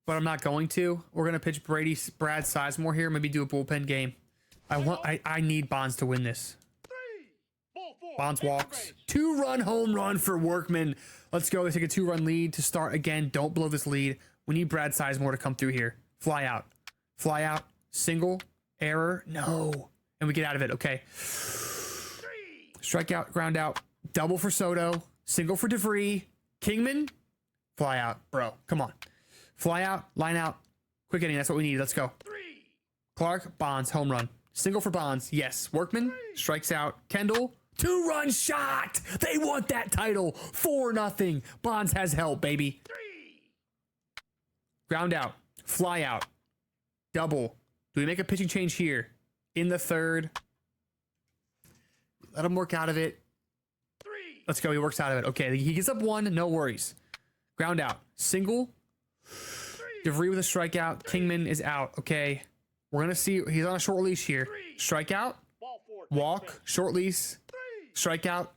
but I'm not going to. We're going to pitch Brad Sizemore here. Maybe do a bullpen game. I need Bonds to win this. Bonds walks. 2-run home run for Workman. Let's go. They take a 2-run lead to start again. Don't blow this lead. We need Brad Sizemore to come through here. Fly out. Fly out. Single. Error. No. And we get out of it. Okay. Strikeout. Ground out. Double for Soto. Single for DeVree. Kingman. Fly out. Bro. Come on. Fly out, line out, quick inning. That's what we need. Let's go. Clark, Bonds, home run. Single for Bonds. Yes. Workman strikes out. Kendall, 2-run shot. They want that title. 4-0. Bonds has help, baby. Ground out. Fly out. Double. Do we make a pitching change here? In the 3rd. Let him work out of it. Let's go. He works out of it. Okay. He gets up 1. No worries. Ground out. Single. DeVree with a strikeout. Kingman is out. Okay. We're going to see. He's on a short leash here. Strikeout. Walk. Short leash. Strikeout.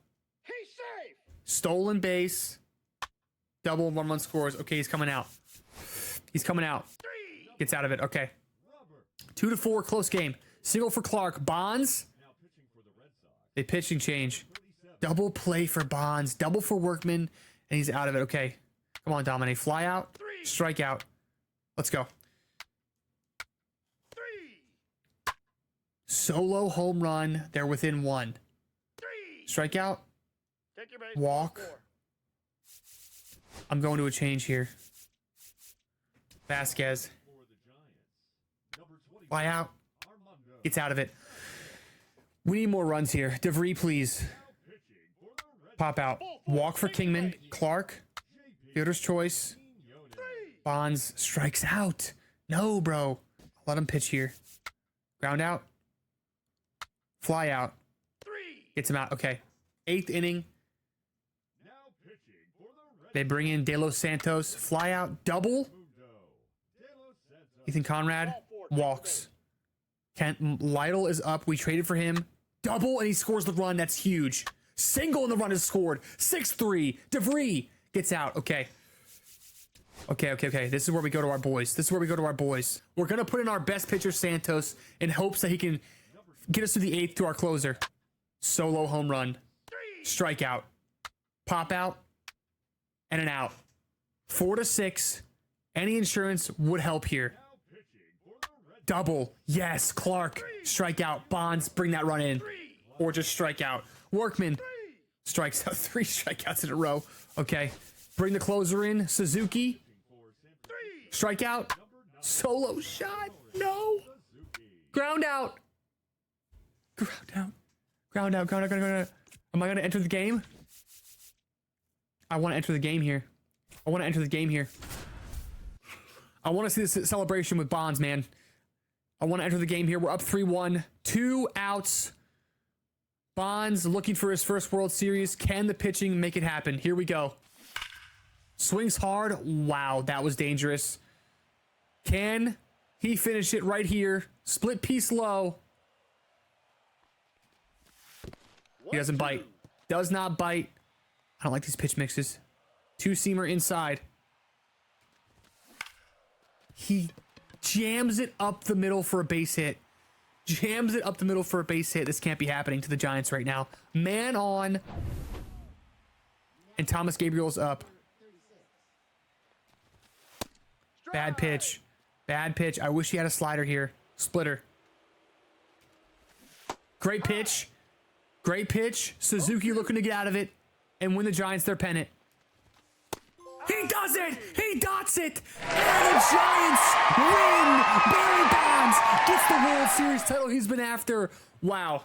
Stolen base. Double. 1-run scores. Okay. He's coming out. He's coming out. Gets out of it. Okay. 2-4. Close game. Single for Clark. Bonds. They pitching change. Double play for Bonds. Double for Workman. And he's out of it. Okay. Come on, Dominic. Fly out. Strike out. Let's go. Solo home run. They're within 1. Strikeout. Walk. I'm going to a change here. Vasquez. Fly out. Gets out of it. We need more runs here. DeVree, please. Pop out. Walk for Kingman. Clark. Fielder's choice. Bonds strikes out. No, bro. Let him pitch here. Ground out. Fly out. Gets him out. Okay. 8th inning. They bring in De Los Santos. Fly out. Double. Ethan Conrad walks. Lytle is up. We traded for him. Double, and he scores the run. That's huge. Single, and the run is scored. 6-3. DeVree gets out. Okay. Okay. This is where we go to our boys. We're going to put in our best pitcher, Santos, in hopes that he can get us to the 8th to our closer. Solo home run. Strikeout. Pop out. And an out. 4-6. Any insurance would help here. Double. Yes. Clark. Strikeout. Bonds. Bring that run in. Or just strike out. Workman. Strikes out. 3 strikeouts in a row. Okay. Bring the closer in. Suzuki. Strikeout. Solo shot. No. Ground out. Ground out. Am I going to enter the game? I want to enter the game here. I want to see this celebration with Bonds, man. I want to enter the game here. We're up 3-1. 2 outs. Bonds looking for his first World Series. Can the pitching make it happen? Here we go. Swings hard. Wow, that was dangerous. Can he finish it right here? Split piece low. He doesn't bite. Does not bite. I don't like these pitch mixes. Two-seamer inside. He jams it up the middle for a base hit. Jams it up the middle for a base hit. This can't be happening to the Giants right now. Man on. And Thomas Gabriel's up. Bad pitch. Bad pitch. I wish he had a slider here. Splitter. Great pitch. Great pitch. Suzuki looking to get out of it and win the Giants their pennant. He does it! He dots it! And the Giants win! Barry Bonds gets the World Series title he's been after. Wow.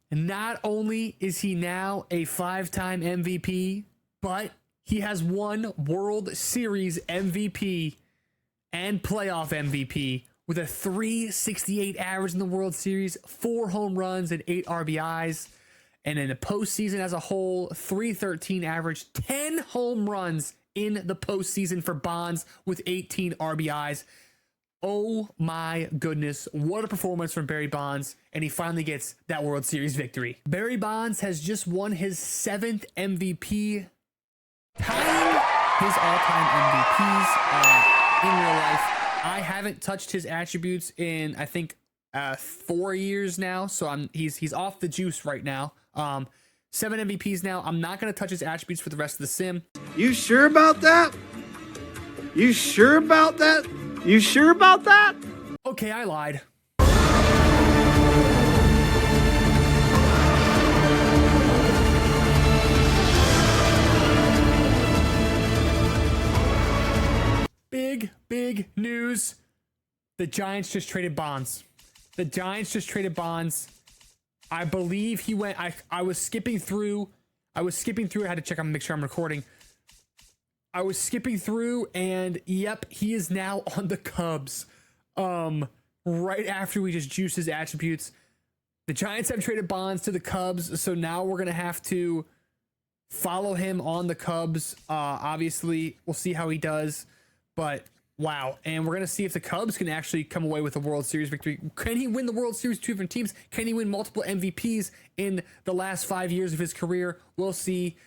And not only is he now a 5-time MVP, but he has won World Series MVP and playoff MVP with a 368 average in the World Series, 4 home runs and 8 RBIs. And in the postseason as a whole, 313 average, 10 home runs in the postseason for Bonds with 18 RBIs. Oh my goodness, what a performance from Barry Bonds, and he finally gets that World Series victory. Barry Bonds has just won his 7th MVP, tying his all-time MVPs in real life. I haven't touched his attributes in, I think, 4 years now, so he's off the juice right now. 7 MVPs now. I'm not going to touch his attributes for the rest of the sim. You sure about that? You sure about that? You sure about that? Okay, I lied. Big news. The Giants just traded Bonds. The Giants just traded Bonds. I believe he went. I was skipping through. I had to check on make sure I'm recording. I was skipping through, and yep, he is now on the Cubs. Right after we just juiced his attributes, the Giants have traded Bonds to the Cubs, so now we're gonna have to follow him on the Cubs. Obviously, we'll see how he does, but wow. And we're going to see if the Cubs can actually come away with a World Series victory. Can he win the World Series with 2 different teams? Can he win multiple MVPs in the last 5 years of his career? We'll see.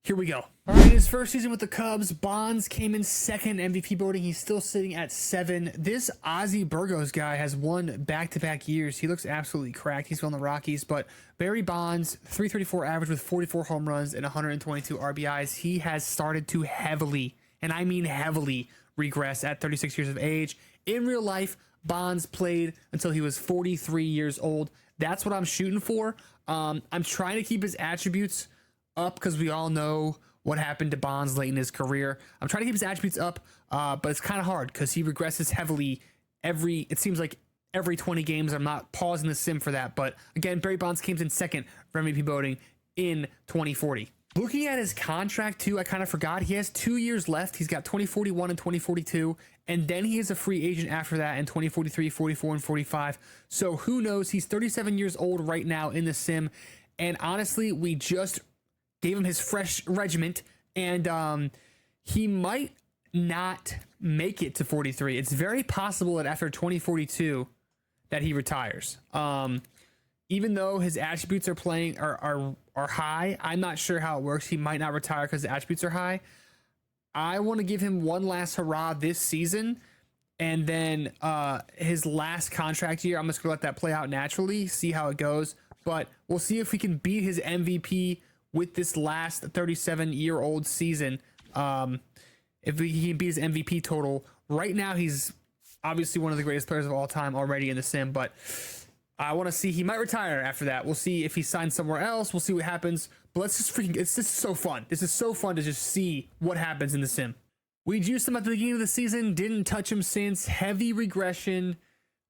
Here we go. All right, his first season with the Cubs, Bonds came in 2nd MVP voting. He's still sitting at 7. This Ozzie Burgos guy has won back-to-back years. He looks absolutely cracked. He's on the Rockies, but Barry Bonds, 334 average with 44 home runs and 122 RBIs. He has started to heavily, and I mean heavily, regress at 36 years of age. In real life, Bonds played until he was 43 years old. That's what I'm shooting for. I'm trying to keep his attributes up because we all know what happened to Bonds late in his career. I'm trying to keep his attributes up, but it's kind of hard because he regresses heavily it seems like every 20 games. I'm not pausing the sim for that. But again, Barry Bonds came in 2nd for MVP voting in 2040. Looking at his contract too, I kind of forgot. He has 2 years left. He's got 2041 and 2042. And then he is a free agent after that in 2043, 44, and 45. So who knows? He's 37 years old right now in the sim. And honestly, we just gave him his fresh regiment. And he might not make it to 43. It's very possible that after 2042 that he retires. Even though his attributes are high, I'm not sure how it works. He might not retire because the attributes are high. I want to give him one last hurrah this season, and then his last contract year, I'm just gonna let that play out naturally, see how it goes. But we'll see if we can beat his MVP with this last 37-year-old season. If he can beat his MVP total. Right now, he's obviously one of the greatest players of all time already in the sim, but I want to see, he might retire after that. We'll see if he signs somewhere else. We'll see what happens. But let's just this is so fun. This is so fun to just see what happens in the sim. We juiced him at the beginning of the season. Didn't touch him since. Heavy regression.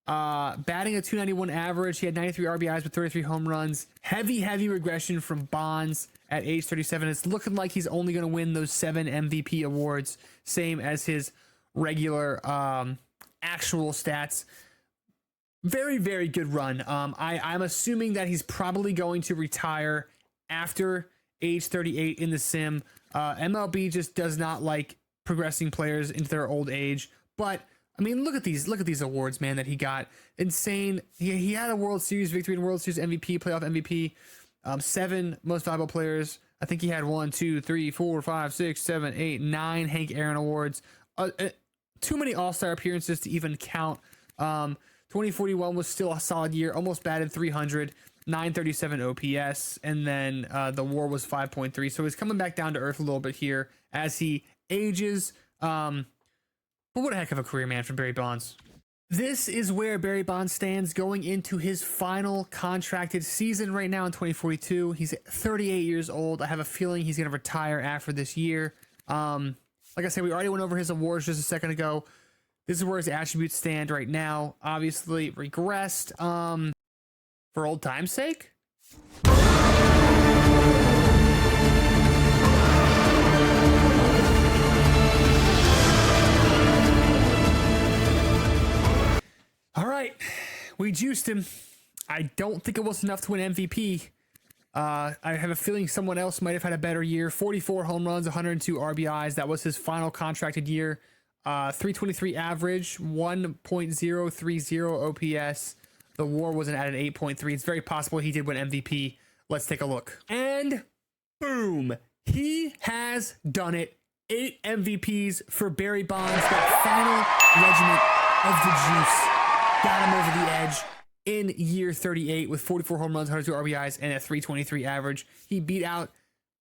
Batting a 291 average. He had 93 RBIs with 33 home runs. Heavy regression from Bonds at age 37. It's looking like he's only going to win those 7 MVP awards. Same as his regular actual stats. Very good run. I'm assuming that he's probably going to retire after age 38 in the sim. MLB just does not like progressing players into their old age. But I mean, look at these awards, man, that he got. Insane. He had a World Series victory and World Series MVP, playoff MVP. 7 most valuable players. I think he had 1, 2, 3, 4, 5, 6, 7, 8, 9 Hank Aaron awards. Too many All-Star appearances to even count. 2041 was still a solid year, almost batted 300, 937 OPS, and then the WAR was 5.3. So he's coming back down to earth a little bit here as he ages. But what a heck of a career, man, for Barry Bonds. This is where Barry Bonds stands going into his final contracted season right now in 2042. He's 38 years old. I have a feeling he's going to retire after this year. Like I said, we already went over his awards just a second ago. This is where his attributes stand right now. Obviously regressed. For old time's sake. All right, we juiced him. I don't think it was enough to win MVP. I have a feeling someone else might have had a better year. 44 home runs, 102 RBIs. That was his final contracted year. 323 average, 1.030 OPS. The WAR wasn't at an 8.3. It's very possible he did win MVP. Let's take a look. And boom, he has done it. 8 MVPs for Barry Bonds. That final regiment of the juice got him over the edge in year 38 with 44 home runs, 102 RBIs, and a 323 average. He beat out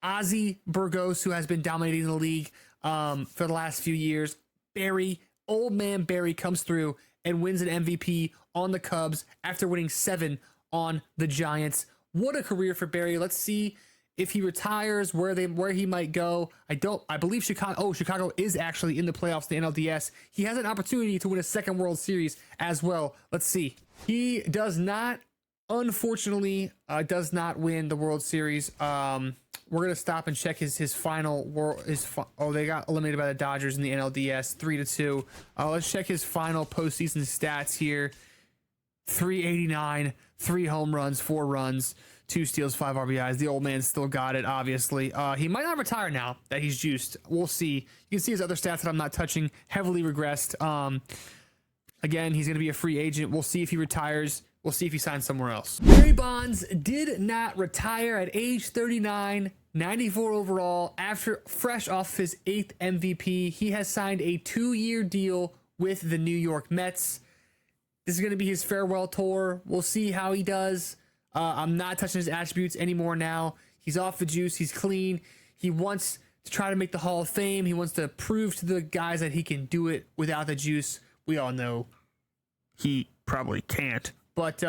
Ozzie Burgos, who has been dominating the league for the last few years. Barry, old man Barry, comes through and wins an MVP on the Cubs after winning 7 on the Giants. What a career for Barry. Let's see if he retires, where he might go. I believe Chicago is actually in the playoffs, the NLDS. He has an opportunity to win a second World Series as well. Let's see. He does not, unfortunately, does not win the World Series. We're gonna stop and check his final world. They got eliminated by the Dodgers in the NLDS, 3-2. Let's check his final postseason stats here. 389, 3 home runs, 4 runs, 2 steals, 5 RBIs. The old man still got it, obviously. He might not retire now that he's juiced. We'll see. You can see his other stats that I'm not touching, heavily regressed. Again, he's going to be a free agent. We'll see if he retires. We'll see if he signs somewhere else. Barry Bonds did not retire at age 39, 94 overall, after fresh off his 8th MVP. He has signed a 2-year deal with the New York Mets. This is going to be his farewell tour. We'll see how he does. I'm not touching his attributes anymore now. He's off the juice. He's clean. He wants to try to make the Hall of Fame. He wants to prove to the guys that he can do it without the juice. We all know he probably can't. But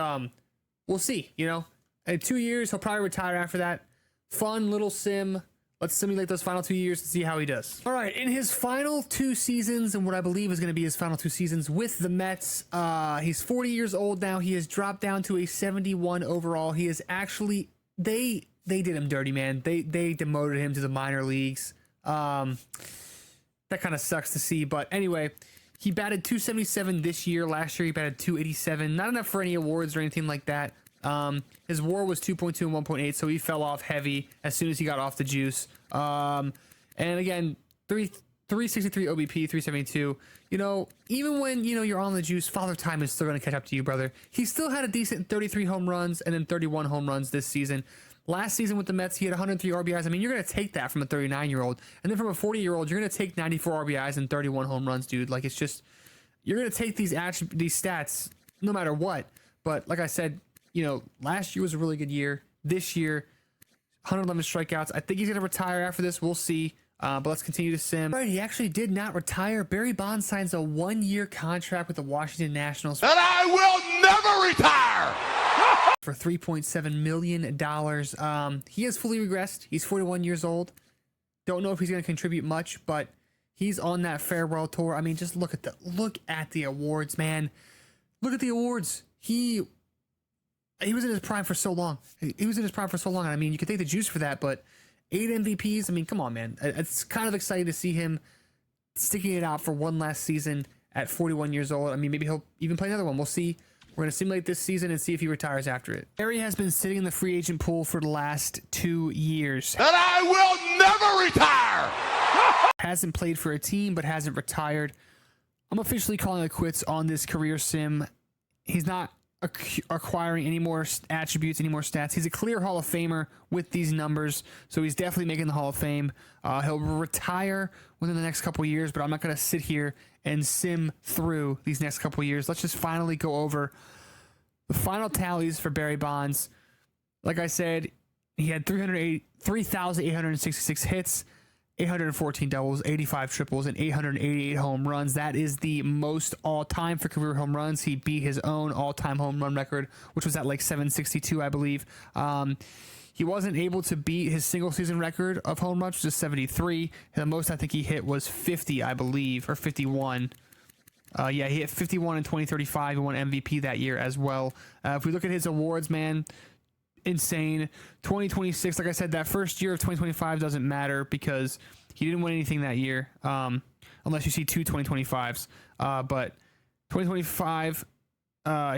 we'll see, you know. In 2 years, he'll probably retire after that. Fun little sim. Let's simulate those final 2 years to see how he does. All right, in his final 2 seasons, and what I believe is going to be his final 2 seasons with the Mets, he's 40 years old now. He has dropped down to a 71 overall. He is actually, they did him dirty, man. They demoted him to the minor leagues. That kind of sucks to see, but anyway, he batted 277 this year. Last year, he batted 287. Not enough for any awards or anything like that. His WAR was 2.2 and 1.8, so he fell off heavy as soon as he got off the juice. And again, 363 OBP, 372. You know, even when, you know, you're on the juice, Father Time is still going to catch up to you, brother. He still had a decent 33 home runs and then 31 home runs this season. Last season with the Mets, he had 103 RBIs. I mean, you're going to take that from a 39-year-old. And then from a 40-year-old, you're going to take 94 RBIs and 31 home runs, dude. Like, it's just, you're going to take these stats no matter what. But like I said, you know, last year was a really good year. This year, 111 strikeouts. I think he's going to retire after this. We'll see. But let's continue to sim. All right, he actually did not retire. Barry Bonds signs a 1-year contract with the Washington Nationals. And I will never retire! For $3.7 million. He has fully regressed. He's 41 years old. Don't know if he's going to contribute much, but he's on that farewell tour. I mean, just look at the awards, man. Look at the awards. He was in his prime for so long. And I mean, you could take the juice for that, but 8 MVPs. I mean, come on, man. It's kind of exciting to see him sticking it out for one last season at 41 years old. I mean, maybe he'll even play another one. We'll see. We're going to simulate this season and see if he retires after it. Barry has been sitting in the free agent pool for the last 2 years. And I will never retire! hasn't played for a team, but hasn't retired. I'm officially calling it quits on this career sim. He's not acquiring any more attributes, any more stats. He's a clear Hall of Famer with these numbers, so he's definitely making the Hall of Fame. He'll retire within the next couple years, but I'm not going to sit here and sim through these next couple years. Let's just finally go over the final tallies for Barry Bonds. Like I said, he had 3,866 hits, 814 doubles, 85 triples, and 888 home runs. That is the most all-time for career home runs. He beat his own all-time home run record, which was at like 762, I believe. He wasn't able to beat his single-season record of home runs, which is 73. The most I think he hit was 50, I believe, or 51. Yeah, he hit 51 in 2035. He won MVP that year as well. If we look at his awards, man, insane. 2026, like I said, that first year of 2025 doesn't matter because he didn't win anything that year, unless you see two 2025s. But 2025,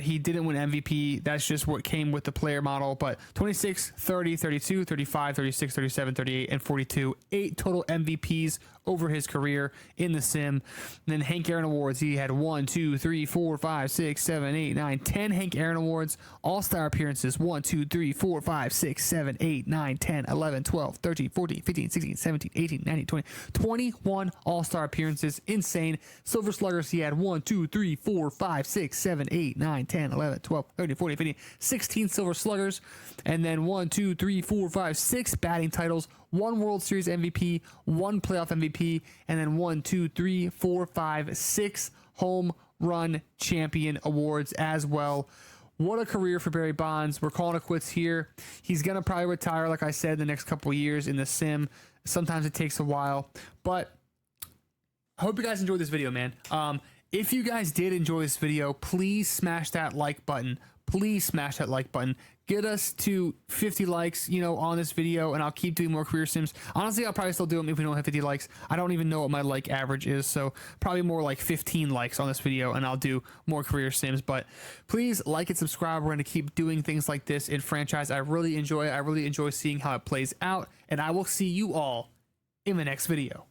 he didn't win MVP. That's just what came with the player model. But 26, 30, 32, 35, 36, 37, 38, and 42. 8 total MVPs over his career in the sim. And then Hank Aaron Awards, he had 1, 2, 3, 4, 5, 6, 7, 8, 9, 10 Hank Aaron Awards. All-Star appearances, 1, 2, 3, 4, 5, 6, 7, 8, 9, 10, 11, 12, 13, 14, 15, 16, 17, 18, 19, 20. 21 All-Star appearances. Insane. Silver Sluggers, he had 1, 2, 3, 4, 5, 6, 7, 8, 9, 10, 11, 12, 13, 14, 15, 16 Silver Sluggers. And then 1, 2, 3, 4, 5, 6 batting titles. 1 World Series MVP, 1 playoff MVP, and then 1, 2, 3, 4, 5, 6 home run champion awards as well. What a career for Barry Bonds. We're calling it quits here. He's going to probably retire, like I said, the next couple of years in the sim. Sometimes it takes a while, but I hope you guys enjoyed this video, man. If you guys did enjoy this video, please smash that like button. Please smash that like button. Get us to 50 likes, on this video, and I'll keep doing more career sims. Honestly, I'll probably still do them if we don't have 50 likes. I don't even know what my like average is, so probably more like 15 likes on this video, and I'll do more career sims. But please like and subscribe. We're going to keep doing things like this in franchise. I really enjoy it. I really enjoy seeing how it plays out, and I will see you all in the next video.